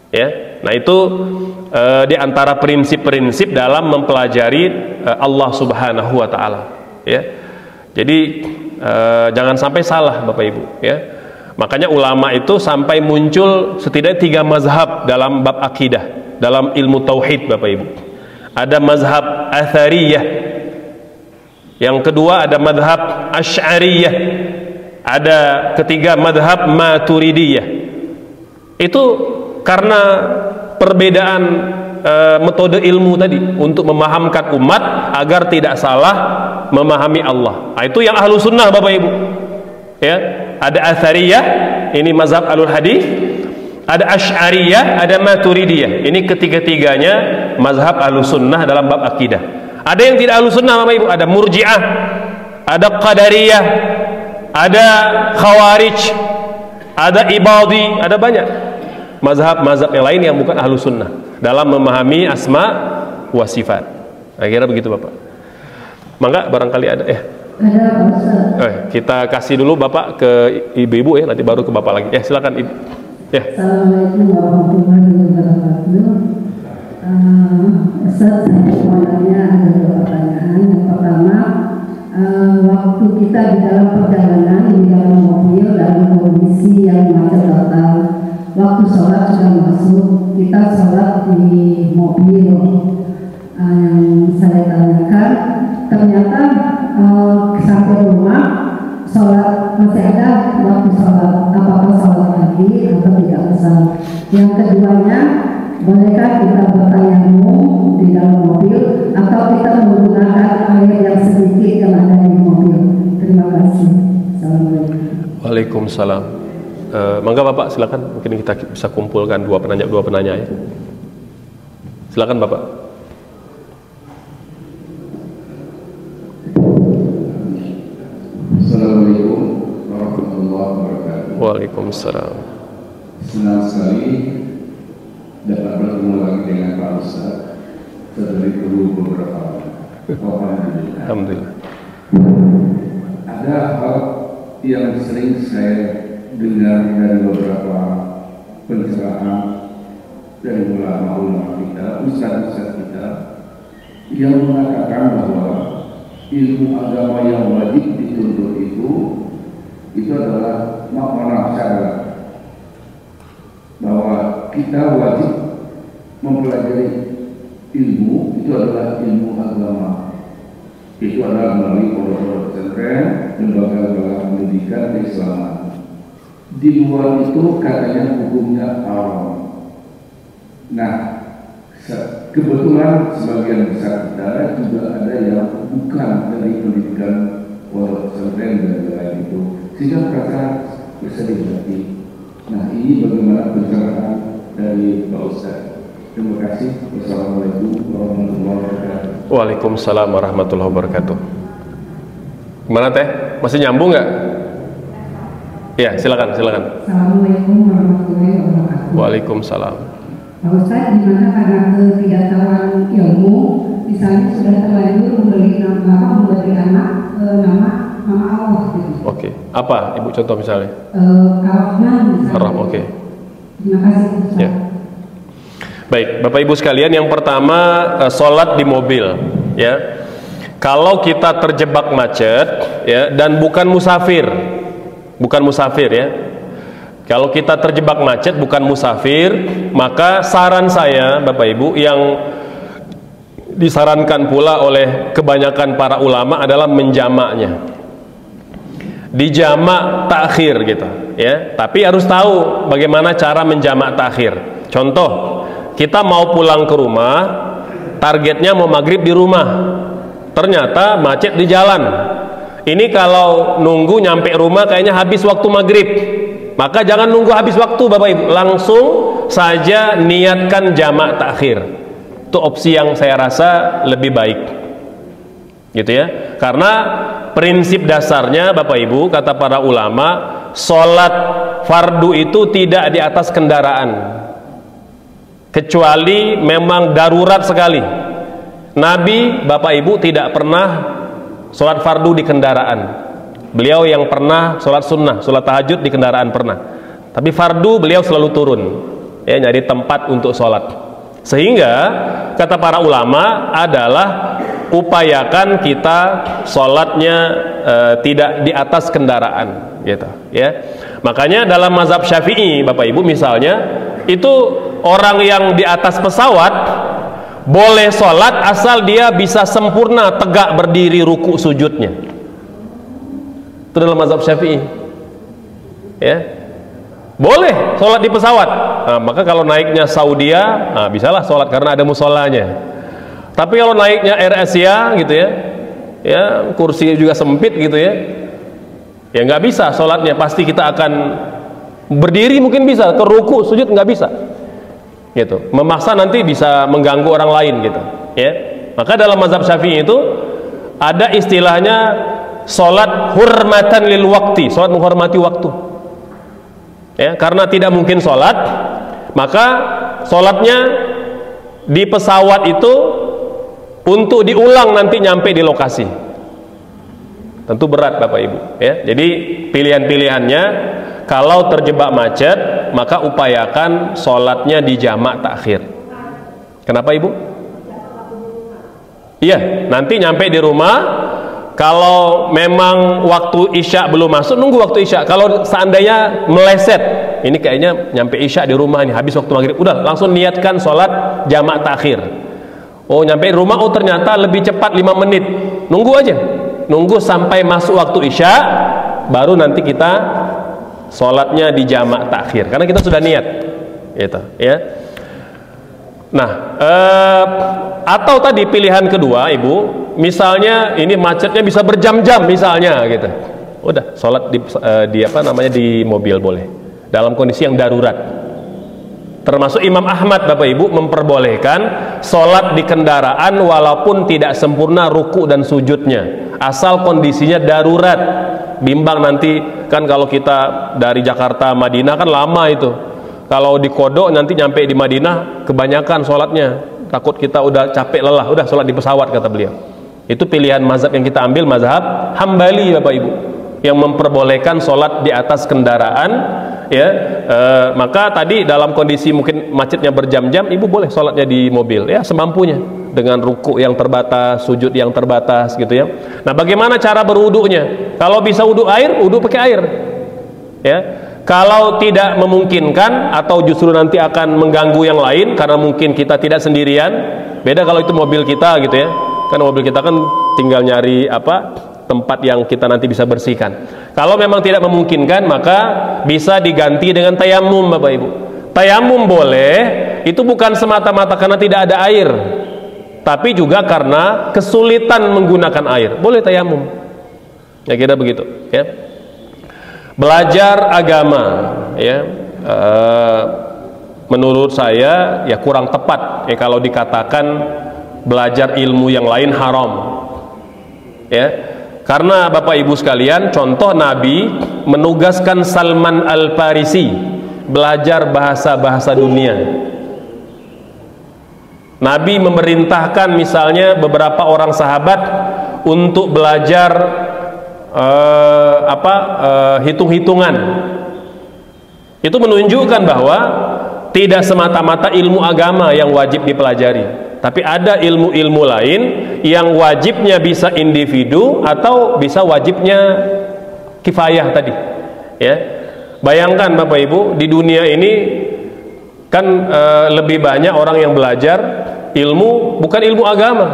ya. Nah itu di antara prinsip-prinsip dalam mempelajari Allah Subhanahu wa Ta'ala ya. Jadi jangan sampai salah Bapak Ibu ya. Makanya ulama itu sampai muncul setidaknya 3 mazhab dalam bab akidah, dalam ilmu tauhid Bapak Ibu. Ada mazhab Athariyah, yang kedua ada mazhab Asy'ariyah, ada ketiga mazhab Maturidiyah. Itu karena perbedaan metode ilmu tadi untuk memahamkan umat agar tidak salah memahami Allah. Nah, itu yang ahlu sunnah Bapak Ibu ya. Ada Athariyah, ini mazhab alul hadis. Ada Asy'ariyah, ada Maturidiyah. Ini ketiga-tiganya mazhab ahlu sunnah dalam bab akidah. Ada yang tidak ahlu sunnah Bapak Ibu, ada Murji'ah, ada Qadariyah, ada Khawarij, ada Ibadi, ada banyak mazhab-mazhab yang lain yang bukan ahlu sunnah dalam memahami asma wa sifat. Kira-kira begitu Bapak. Mangga barangkali ada kita kasih dulu Bapak ke ibu-ibu ya, nanti baru ke Bapak lagi. Silakan Ibu. Assalamualaikum warahmatullahi wabarakatuh. Ustaz, saya mau nanya ada 2 pertanyaan. Yang pertama, waktu kita di dalam perjalanan di dalam mobil dalam kondisi yang macet total, waktu sholat sudah masuk, kita sholat di mobil. Yang saya tanyakan, ternyata sampai rumah sholat masih ada waktu sholat, apakah sholat lagi atau tidak usah? Yang keduanya, bolehkah kita bertayamum di dalam mobil atau kita menggunakan air yang sedikit yang ada di mobil? Terima kasih. Assalamualaikum. Waalaikumsalam. Mangga Bapak silakan, mungkin kita bisa kumpulkan dua penanya ya. Silakan Bapak. Assalamualaikum warahmatullahi wabarakatuh. Waalaikumsalam. Senang sekali dapat bertemu lagi dengan Pak Ustaz setelah dulu beberapa waktu. Alhamdulillah. Ada hal yang sering saya dengar dari beberapa pencerahan dari ulama-ulama kita, ustaz-ustaz kita, yang mengatakan bahwa ilmu agama yang wajib dituntut itu adalah makna syariat, bahwa kita wajib mempelajari ilmu itu adalah ilmu agama. Itu adalah melalui pondok-pondok pesantren, lembaga-lembaga pendidikan keislaman. Di luar itu katanya hukumnya haram. Nah, kebetulan sebagian besar kita juga ada yang bukan dari pendidikan pondok pesantren dan lain itu, sehingga mereka bersedih hati. Nah, ini bagaimana pencerahan dari Pak Ustaz? Terima kasih. Wassalamualaikum warahmatullahi wabarakatuh. Waalaikumsalam warahmatullahi wabarakatuh. Gimana Teh? Masih nyambung nggak? Ya, silakan. Assalamualaikum warahmatullahi wabarakatuh. Waalaikumsalam. Pak Ustaz, gimana karena ketidaktahuan ilmu, misalnya sudah terlanjur memberi anak nama Allah gitu. Oke. Apa Ibu contoh misalnya? Ar-Rahman misalnya. Oke. Terima kasih Ustaz. Ya. Baik, Bapak Ibu sekalian, yang pertama sholat di mobil, ya. Kalau kita terjebak macet, ya, dan bukan musafir, ya. Kalau kita terjebak macet bukan musafir, maka saran saya, Bapak Ibu, yang disarankan pula oleh kebanyakan para ulama adalah menjamaknya, dijamak takhir gitu, ya. Tapi harus tahu bagaimana cara menjamak takhir. Contoh, kita mau pulang ke rumah, targetnya mau maghrib di rumah, ternyata macet di jalan. Ini kalau nunggu nyampe rumah kayaknya habis waktu maghrib, maka jangan nunggu habis waktu Bapak Ibu, langsung saja niatkan jamak takhir. Itu opsi yang saya rasa lebih baik, gitu ya. Karena prinsip dasarnya Bapak Ibu, kata para ulama, sholat fardu itu tidak di atas kendaraan, kecuali memang darurat sekali. Nabi, Bapak Ibu, tidak pernah sholat fardu di kendaraan. Beliau yang pernah sholat sunnah, sholat tahajud di kendaraan pernah. Tapi fardu beliau selalu turun, ya, nyari tempat untuk sholat. Sehingga kata para ulama adalah upayakan kita sholatnya tidak di atas kendaraan, gitu, ya. Makanya dalam mazhab Syafi'i, Bapak Ibu, misalnya itu orang yang di atas pesawat boleh sholat asal dia bisa sempurna tegak berdiri ruku sujudnya. Itu dalam mazhab Syafi'i, ya. Boleh sholat di pesawat. Nah, maka kalau naiknya Saudia, nah, bisalah sholat karena ada musolanya. Tapi kalau naiknya Air Asia gitu, ya kursi juga sempit gitu, ya nggak bisa sholatnya. Pasti kita akan berdiri, mungkin bisa ke ruku sujud, nggak bisa, gitu. Memaksa nanti bisa mengganggu orang lain, gitu, ya. Maka dalam mazhab Syafi'i itu ada istilahnya sholat hurmatan lil waktu, sholat menghormati waktu, ya. Karena tidak mungkin sholat, maka sholatnya di pesawat itu untuk diulang nanti nyampe di lokasi. Tentu berat Bapak Ibu, ya. Jadi pilihan-pilihannya, kalau terjebak macet maka upayakan sholatnya di jamak takhir. Kenapa Ibu? Iya, nanti nyampe di rumah. Kalau memang waktu isya belum masuk, nunggu waktu isya. Kalau seandainya meleset, ini kayaknya nyampe isya di rumah nih, habis waktu maghrib, udah langsung niatkan sholat jamak takhir. Oh, nyampe di rumah, oh ternyata lebih cepat 5 menit, nunggu aja, nunggu sampai masuk waktu isya, baru nanti kita sholatnya di jamak takhir, karena kita sudah niat, gitu, ya. Nah, atau tadi pilihan kedua Ibu, misalnya ini macetnya bisa berjam-jam misalnya, gitu, udah sholat di apa namanya di mobil boleh. dalam kondisi yang darurat. Termasuk Imam Ahmad Bapak Ibu memperbolehkan sholat di kendaraan walaupun tidak sempurna ruku dan sujudnya, asal kondisinya darurat. Bimbang nanti kan kalau kita dari Jakarta Madinah kan lama itu, kalau di kodok nanti nyampe di Madinah kebanyakan sholatnya, takut kita udah capek lelah, udah sholat di pesawat kata beliau. Itu pilihan mazhab yang kita ambil, mazhab Hambali Bapak Ibu, yang memperbolehkan sholat di atas kendaraan, ya. Maka tadi dalam kondisi mungkin macetnya berjam-jam, ibu boleh sholatnya di mobil, ya semampunya, dengan ruku yang terbatas, sujud yang terbatas, gitu ya. Nah, bagaimana cara berwudunya? Kalau bisa wudu air, wudu pakai air, ya. Kalau tidak memungkinkan atau justru nanti akan mengganggu yang lain karena mungkin kita tidak sendirian, beda kalau itu mobil kita, gitu ya. Kan mobil kita kan tinggal nyari tempat yang kita nanti bisa bersihkan. Kalau memang tidak memungkinkan, maka bisa diganti dengan tayamum Bapak Ibu. Tayamum boleh, itu bukan semata-mata karena tidak ada air, tapi juga karena kesulitan menggunakan air. Boleh tayamum. Ya kira begitu, ya. Belajar agama, ya, menurut saya ya kurang tepat ya kalau dikatakan belajar ilmu yang lain haram, ya, karena Bapak Ibu sekalian, contoh Nabi menugaskan Salman Al-Farisi belajar bahasa-bahasa dunia. Nabi memerintahkan misalnya beberapa orang sahabat untuk belajar hitung-hitungan. Itu menunjukkan bahwa tidak semata-mata ilmu agama yang wajib dipelajari, tapi ada ilmu-ilmu lain yang wajibnya bisa individu atau bisa wajibnya kifayah tadi, ya. Bayangkan Bapak Ibu, di dunia ini kan lebih banyak orang yang belajar ilmu bukan ilmu agama,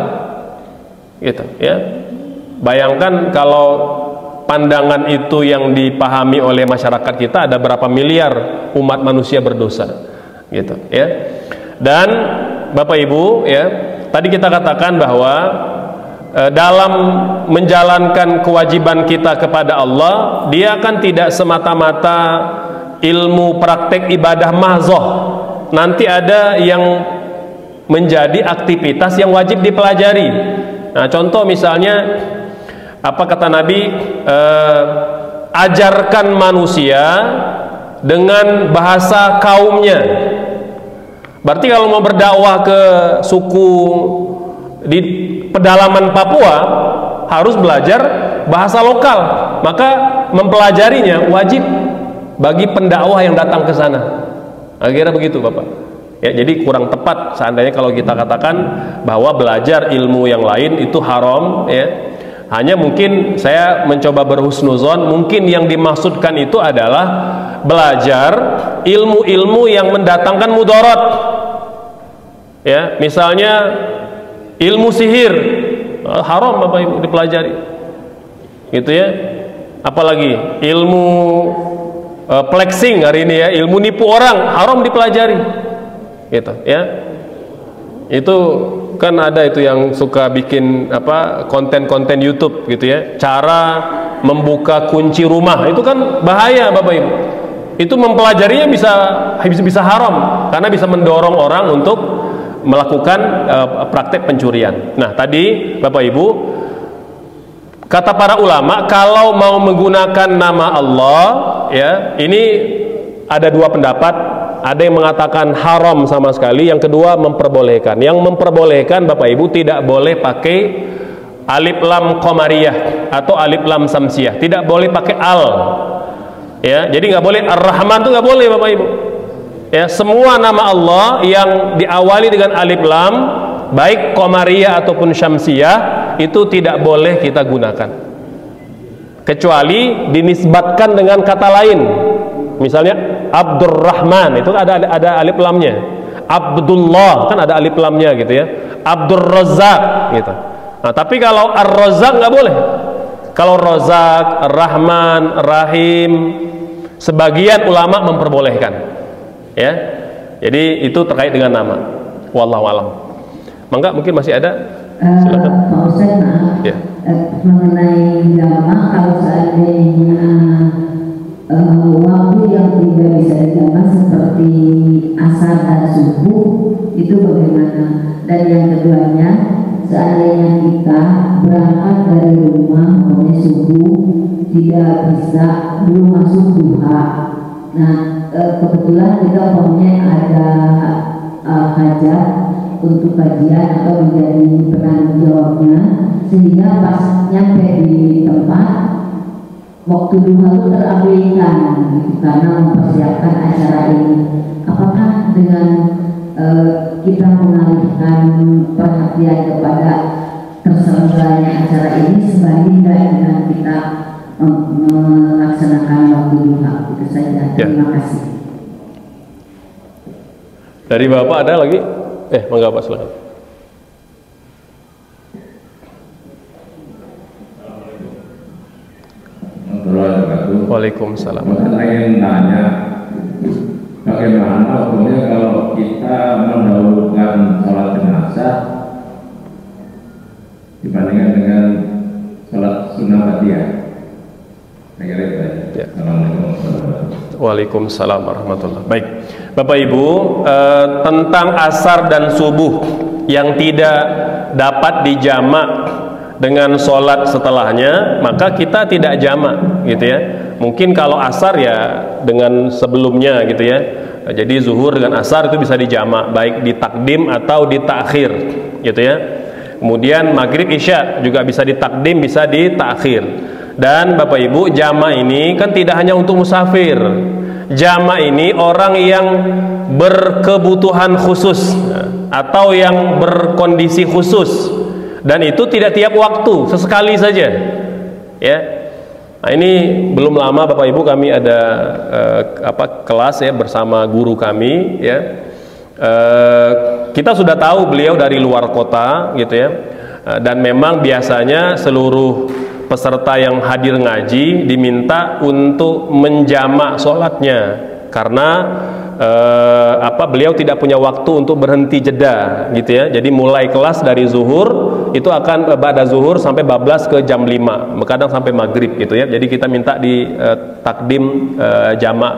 gitu, ya. Bayangkan kalau pandangan itu yang dipahami oleh masyarakat kita, ada berapa miliar umat manusia berdosa, gitu, ya. Dan Bapak Ibu, ya, tadi kita katakan bahwa dalam menjalankan kewajiban kita kepada Allah, dia kan tidak semata-mata ilmu praktek ibadah mahzoh. Nanti ada yang menjadi aktivitas yang wajib dipelajari. Nah, contoh misalnya apa kata Nabi, ajarkan manusia dengan bahasa kaumnya. Berarti kalau mau berdakwah ke suku di pedalaman Papua harus belajar bahasa lokal, maka mempelajarinya wajib bagi pendakwah yang datang ke sana. Akhirnya begitu Bapak, ya. Jadi kurang tepat seandainya kalau kita katakan bahwa belajar ilmu yang lain itu haram, ya. Hanya mungkin saya mencoba berhusnuzon, mungkin yang dimaksudkan itu adalah belajar ilmu-ilmu yang mendatangkan mudarat, ya. Misalnya ilmu sihir, haram Bapak Ibu dipelajari, gitu ya. Apalagi ilmu flexing hari ini, ya, ilmu nipu orang, haram dipelajari, gitu, ya. Itu kan ada itu yang suka bikin konten-konten YouTube, gitu ya, cara membuka kunci rumah, itu kan bahaya Bapak Ibu. Itu mempelajarinya bisa haram karena bisa mendorong orang untuk melakukan praktek pencurian. Nah, tadi Bapak Ibu, kata para ulama, kalau mau menggunakan nama Allah, ya, ini ada dua pendapat. Ada yang mengatakan haram sama sekali, yang kedua memperbolehkan. Yang memperbolehkan Bapak Ibu tidak boleh pakai alif lam qamariyah atau alif lam samsiyah, tidak boleh pakai al, ya. Jadi nggak boleh Ar-Rahman itu nggak boleh Bapak Ibu, ya. Semua nama Allah yang diawali dengan alif lam, baik qamariyah ataupun syamsiyah, itu tidak boleh kita gunakan kecuali dinisbatkan dengan kata lain. Misalnya Abdurrahman itu ada alif lamnya, Abdullah kan ada alif lamnya, gitu ya, Abdur Razzaq, gitu. Nah, tapi kalau Ar-Razzaq nggak boleh. Kalau Razzaq, Rahman, Rahim, sebagian ulama memperbolehkan, ya. Jadi itu terkait dengan nama. Wallahu alam. Mangga mungkin masih ada. Silakan. Pak Ustaz, maaf, ya. Mengenai nama, kalau seandainya waktu yang tidak bisa dijamak seperti asar dan subuh itu bagaimana? Dan yang keduanya, seandainya kita berangkat dari rumah mulai subuh tidak bisa belum masuk duha. Nah, kebetulan kita punya ada hajat untuk kajian atau menjadi penanggung jawabnya, sehingga pas nyampe di tempat waktu duha itu terabaikan gitu, karena mempersiapkan acara ini. Apakah dengan kita mengalihkan perhatian kepada terselenggaranya acara ini sebanding dengan kita melaksanakan waktu duha? Itu saja. Terima kasih. Dari Bapak ada lagi? Mangga Pak, silakan. Waalaikumsalam. Saya ingin nanya, bagaimana hukumnya kalau kita mendahulukan sholat jenazah dibandingkan dengan sholat sunnah ba'diyah? Saya kira itu aja. Waalaikumsalam warahmatullahi. Baik, Bapak Ibu, tentang asar dan subuh yang tidak dapat dijamak dengan sholat setelahnya, maka kita tidak jamak, gitu ya. Mungkin kalau asar ya dengan sebelumnya, gitu ya. Jadi zuhur dengan asar itu bisa dijamak, baik di takdim atau di takhir, gitu ya. Kemudian maghrib isya juga bisa ditakdim, bisa ditakhir. Dan Bapak Ibu, jamak ini kan tidak hanya untuk musafir. Jamak ini orang yang berkebutuhan khusus atau yang berkondisi khusus, dan itu tidak tiap waktu, sesekali saja, ya. Nah, ini belum lama Bapak Ibu kami ada kelas ya bersama guru kami, ya. Kita sudah tahu beliau dari luar kota, gitu ya. Dan memang biasanya seluruh peserta yang hadir ngaji diminta untuk menjamak sholatnya, karena beliau tidak punya waktu untuk berhenti jeda, gitu ya. Jadi mulai kelas dari zuhur itu akan ba'da zuhur sampai bablas ke jam 5, kadang sampai maghrib, gitu ya. Jadi kita minta di takdim jamak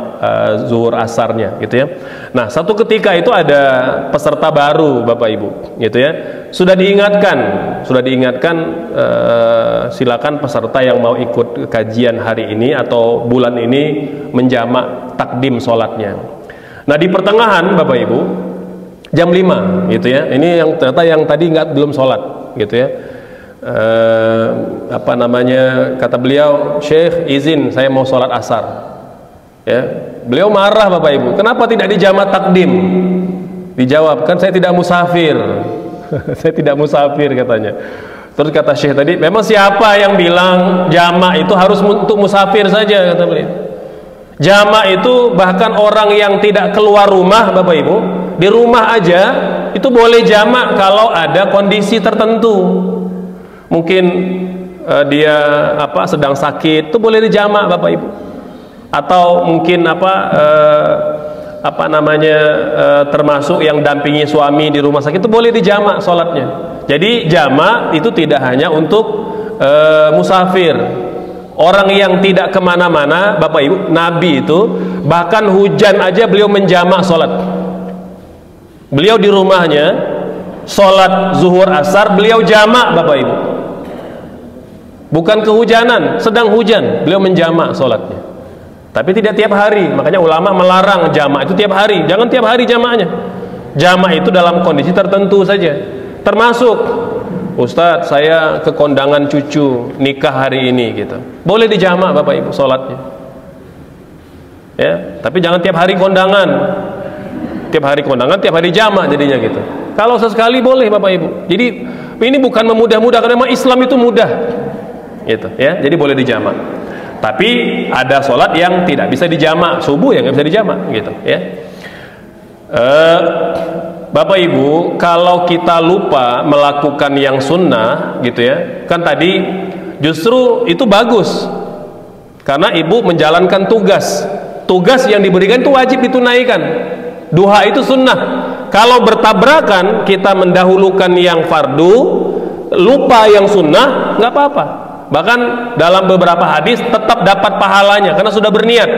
zuhur asarnya, gitu ya. Nah, satu ketika itu ada peserta baru Bapak Ibu, gitu ya. Sudah diingatkan silakan peserta yang mau ikut kajian hari ini atau bulan ini menjamak takdim sholatnya. Nah, di pertengahan Bapak Ibu jam 5, gitu ya. Ini yang ternyata yang tadi belum sholat, gitu ya. Kata beliau, Syekh izin saya mau sholat asar, ya. Beliau marah Bapak Ibu, kenapa tidak dijamak takdim? Dijawab, kan saya tidak musafir. Saya tidak musafir, katanya. Terus kata Syekh tadi, memang siapa yang bilang jamak itu harus untuk musafir saja, kata beliau. Jamak itu bahkan orang yang tidak keluar rumah Bapak Ibu, di rumah aja itu boleh jamak kalau ada kondisi tertentu. Mungkin dia sedang sakit, itu boleh dijamak Bapak Ibu. Atau mungkin termasuk yang dampingi suami di rumah sakit, itu boleh dijamak sholatnya. Jadi jamak itu tidak hanya untuk musafir, orang yang tidak kemana-mana Bapak Ibu. Nabi itu bahkan hujan aja beliau menjamak sholat. Beliau di rumahnya sholat zuhur asar beliau jamak Bapak Ibu, bukan kehujanan, sedang hujan beliau menjamak sholatnya. Tapi tidak tiap hari, makanya ulama melarang jamak itu tiap hari. Jangan tiap hari jamaknya. Jamak itu dalam kondisi tertentu saja. Termasuk, Ustadz saya ke kondangan cucu nikah hari ini, gitu. Boleh dijamak Bapak Ibu sholatnya, ya. Tapi jangan tiap hari kondangan. Tiap hari kondangan, tiap hari jamak jadinya, gitu. Kalau sesekali boleh Bapak Ibu. Jadi ini bukan memudah-mudah, karena memang Islam itu mudah, gitu, ya. Jadi boleh dijamak. Tapi ada sholat yang tidak bisa dijamak, subuh yang nggak bisa dijamak, gitu, ya. Bapak Ibu, kalau kita lupa melakukan yang sunnah, gitu ya, kan tadi justru itu bagus, karena ibu menjalankan tugas yang diberikan itu wajib ditunaikan. Duha itu sunnah. Kalau bertabrakan kita mendahulukan yang fardu, lupa yang sunnah, nggak apa-apa. Bahkan dalam beberapa hadis tetap dapat pahalanya karena sudah berniat.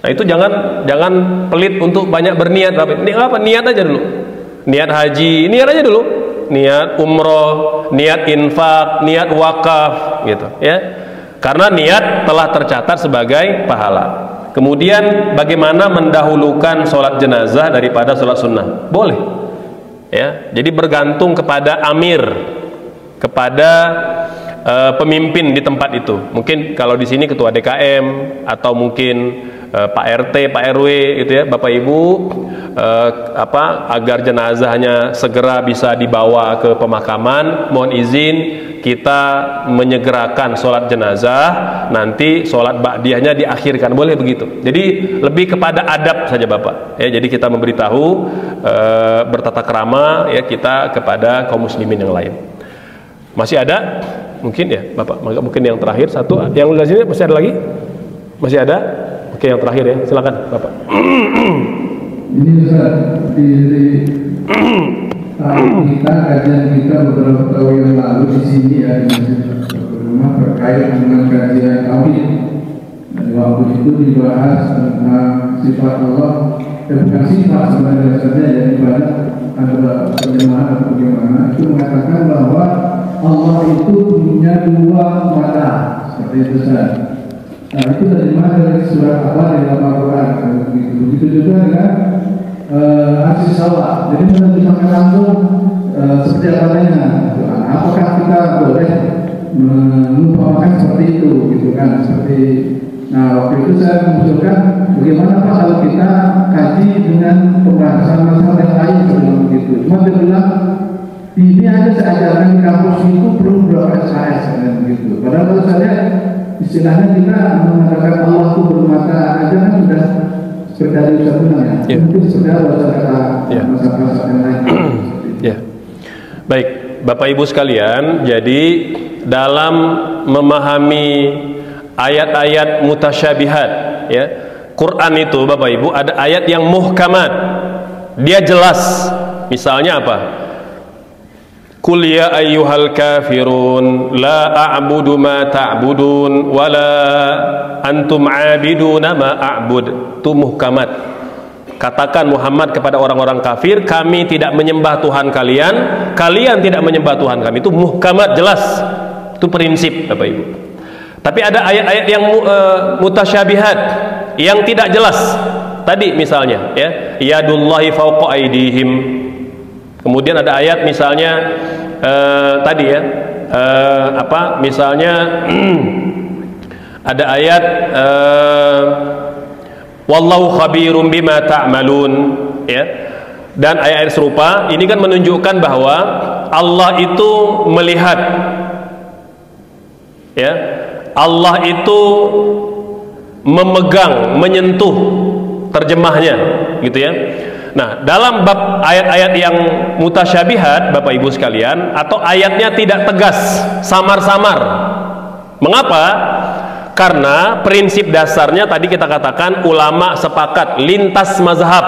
Nah itu jangan pelit untuk banyak berniat. Ini apa? Niat aja dulu. Niat haji, niat aja dulu. Niat umroh, niat infak, niat wakaf, gitu ya. Karena niat telah tercatat sebagai pahala. Kemudian bagaimana mendahulukan sholat jenazah daripada sholat sunnah? Boleh. Ya, jadi bergantung kepada amir, kepada pemimpin di tempat itu. Mungkin kalau di sini ketua DKM atau mungkin Pak RT, Pak RW gitu ya, Bapak Ibu, agar jenazahnya segera bisa dibawa ke pemakaman, mohon izin kita menyegerakan sholat jenazah, nanti sholat ba'diyahnya diakhirkan, boleh begitu. Jadi lebih kepada adab saja Bapak ya, jadi kita memberitahu bertata krama ya kita kepada kaum muslimin yang lain. Masih ada? Mungkin ya Bapak, mungkin yang terakhir satu, yang di sini masih ada lagi? Masih ada? Oke, yang terakhir ya, silakan Bapak. Ini Ustaz, di kita kajian kita beberapa tahun yang lalu di sini ya di rumah terkait dengan kajian tauhid. Dan waktu itu dibahas tentang sifat Allah, bukan sifat sebenarnya saja yang ibadah adalah penyembahan atau bagaimana. Itu mengatakan bahwa Allah itu punya dua mata seperti itu Ustaz. Nah itu dari mana? Dari surat apa di dalam Al-Quran begitu juga dengan aksi sawah. Jadi menerjemahkan langsung seperti apanya. Apakah kita boleh menumpahkan seperti itu gitu kan? Seperti nah waktu itu saya mengusulkan bagaimana Pak kalau kita kaji dengan pembahasan masalah yang lain sebelum begitu. Cuma dia bilang ini aja saya ajarkan di kampus itu perlu berapa SKS begitu. Padahal kalau saya lihat istilahnya kita mengatakan Allah itu bermata aja kan sudah seperti tadi Ustaz bilang ya. Mungkin sudah kata masalah yang lain. Ya. Baik, Bapak Ibu sekalian, jadi dalam memahami ayat-ayat mutasyabihat ya, Quran itu Bapak Ibu ada ayat yang muhkamat. Dia jelas. Misalnya apa? Qul ya ayyuhal kafirun la a'budu ma ta'budun wa la antum 'abiduna ma a'bud. Itu muhkamat. Katakan Muhammad kepada orang-orang kafir, kami tidak menyembah Tuhan kalian, kalian tidak menyembah Tuhan kami. Itu muhkamat, jelas. Itu prinsip Bapak Ibu. Tapi ada ayat-ayat yang mutasyabihat, yang tidak jelas. Tadi misalnya ya, yadullahi fawqa aydihim. Kemudian ada ayat misalnya tadi ya, misalnya ada ayat wallahu khabirum bima ta'malun ya. Dan ayat serupa ini kan menunjukkan bahwa Allah itu melihat ya. Allah itu memegang, menyentuh, terjemahnya gitu ya. Nah, dalam bab ayat-ayat yang mutasyabihat Bapak Ibu sekalian, atau ayatnya tidak tegas, samar-samar. Mengapa? Karena prinsip dasarnya tadi kita katakan ulama sepakat lintas mazhab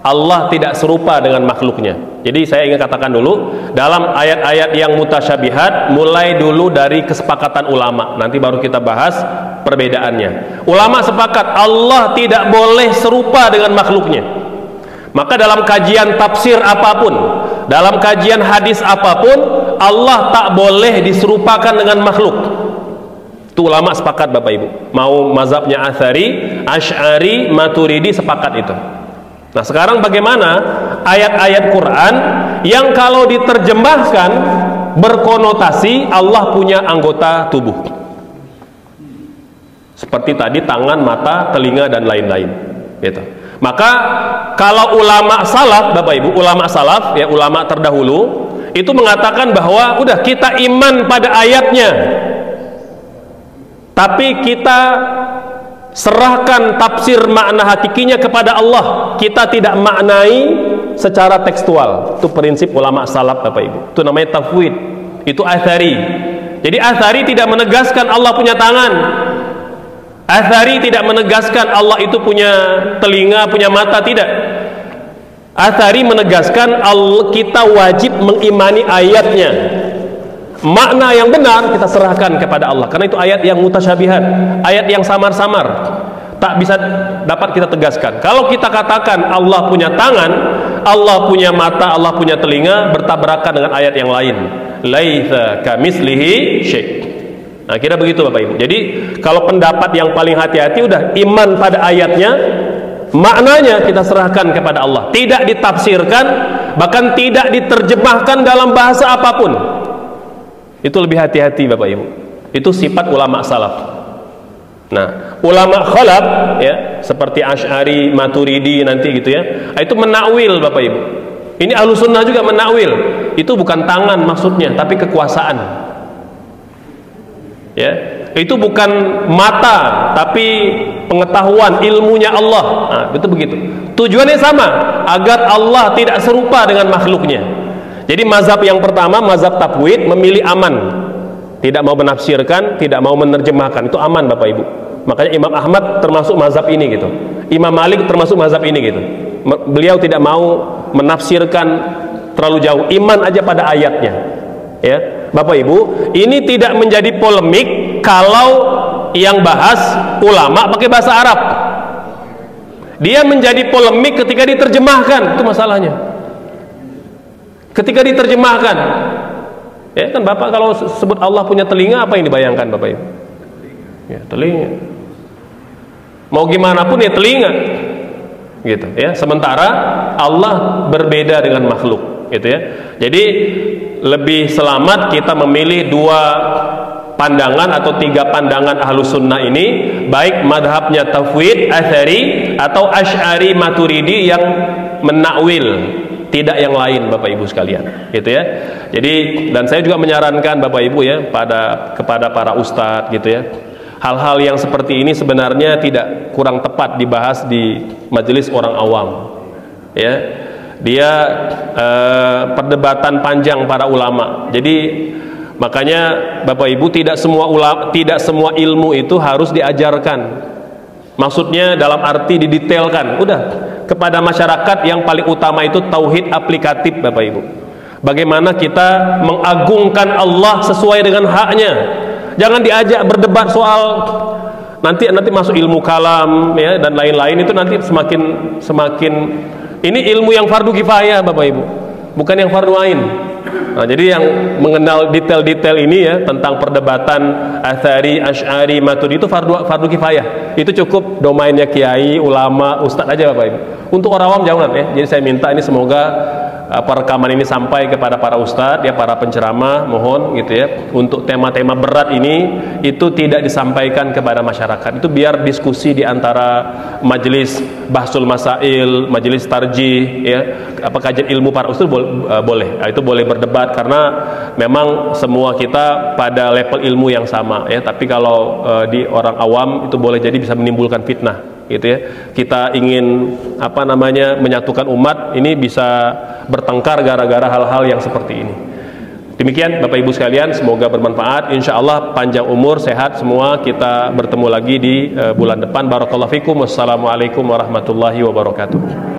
Allah tidak serupa dengan makhluknya. Jadi saya ingin katakan dulu, dalam ayat-ayat yang mutasyabihat mulai dulu dari kesepakatan ulama, nanti baru kita bahas perbedaannya. Ulama sepakat Allah tidak boleh serupa dengan makhluknya. Maka dalam kajian tafsir apapun, dalam kajian hadis apapun, Allah tak boleh diserupakan dengan makhluk. Itu ulama sepakat Bapak Ibu. Mau mazhabnya Atsari, Asy'ari, Maturidi sepakat itu. Nah sekarang bagaimana ayat-ayat Quran yang kalau diterjemahkan berkonotasi Allah punya anggota tubuh, seperti tadi tangan, mata, telinga dan lain-lain gitu. Maka kalau ulama salaf Bapak Ibu, ulama salaf ya, ulama terdahulu itu mengatakan bahwa udah kita iman pada ayatnya, tapi kita serahkan tafsir makna hakikinya kepada Allah, kita tidak maknai secara tekstual. Itu prinsip ulama salaf Bapak Ibu, itu namanya tafwid, itu Atsari. Jadi Atsari tidak menegaskan Allah punya tangan, Atsari tidak menegaskan Allah itu punya telinga, punya mata, tidak. Atsari menegaskan Allah, kita wajib mengimani ayatnya. makna yang benar kita serahkan kepada Allah, karena itu ayat yang mutasyabihat, ayat yang samar-samar, tak bisa dapat kita tegaskan. Kalau kita katakan Allah punya tangan, Allah punya mata, Allah punya telinga, bertabrakan dengan ayat yang lain, laitsa kamitslihi syai'. Nah, kira begitu Bapak Ibu. Jadi kalau pendapat yang paling hati-hati udah iman pada ayatnya, maknanya kita serahkan kepada Allah, tidak ditafsirkan, bahkan tidak diterjemahkan dalam bahasa apapun. Itu lebih hati-hati Bapak Ibu. Itu sifat ulama salaf. Nah, ulama khalaf ya, seperti Asy'ari, Maturidi nanti gitu ya, itu menakwil Bapak Ibu. Ini Ahlussunnah juga menakwil. Itu bukan tangan maksudnya, tapi kekuasaan. Ya, itu bukan mata, tapi pengetahuan, ilmunya Allah. Nah, itu begitu. Tujuannya sama, agar Allah tidak serupa dengan makhluknya. Jadi mazhab yang pertama, mazhab tafwid, memilih aman, tidak mau menafsirkan, tidak mau menerjemahkan, itu aman Bapak Ibu. Makanya Imam Ahmad termasuk mazhab ini gitu, Imam Malik termasuk mazhab ini gitu. Beliau tidak mau menafsirkan terlalu jauh, iman aja pada ayatnya. Ya, Bapak Ibu, ini tidak menjadi polemik kalau yang bahas ulama pakai bahasa Arab. Dia menjadi polemik ketika diterjemahkan, itu masalahnya. Ketika diterjemahkan, ya kan Bapak kalau sebut Allah punya telinga, apa yang dibayangkan Bapak Ibu? Ya, telinga. Mau gimana pun ya telinga, gitu ya. Sementara Allah berbeda dengan makhluk, gitu ya. Jadi lebih selamat kita memilih dua pandangan atau tiga pandangan Ahlussunnah ini, baik madhabnya tafwid Atsari atau Asy'ari Maturidi yang menakwil, tidak yang lain Bapak Ibu sekalian, gitu ya. Jadi, dan saya juga menyarankan Bapak Ibu ya kepada para ustadz gitu ya, hal-hal yang seperti ini sebenarnya tidak kurang tepat dibahas di majelis orang awam ya. Dia perdebatan panjang para ulama. Jadi makanya Bapak Ibu, tidak semua ilmu itu harus diajarkan. Maksudnya dalam arti didetailkan. Udah, kepada masyarakat yang paling utama itu tauhid aplikatif Bapak Ibu. Bagaimana kita mengagungkan Allah sesuai dengan haknya. Jangan diajak berdebat soal nanti masuk ilmu kalam ya dan lain-lain, itu nanti semakin ini ilmu yang fardu kifayah Bapak Ibu, bukan yang fardu ain. Nah, jadi yang mengenal detail-detail ini ya tentang perdebatan Atsari, Asy'ari, Maturidi itu fardu kifayah. Itu cukup domainnya kiai, ulama, ustadz aja Bapak Ibu. Untuk orang awam jangan ya. Jadi saya minta ini semoga perekaman ini sampai kepada para ustadz ya, para penceramah, mohon gitu ya, untuk tema-tema berat ini itu tidak disampaikan kepada masyarakat. Itu biar diskusi di antara majelis bahsul masail, majelis tarjih ya, kajian ilmu para ustadz boleh. Itu boleh berdebat karena memang semua kita pada level ilmu yang sama ya. Tapi kalau di orang awam itu boleh jadi bisa menimbulkan fitnah gitu ya. Kita ingin menyatukan umat, ini bisa bertengkar gara-gara hal-hal yang seperti ini. Demikian Bapak Ibu sekalian, semoga bermanfaat. Insya Allah panjang umur, sehat semua. Kita bertemu lagi di bulan depan. Barakallahu fikum. Wassalamualaikum warahmatullahi wabarakatuh.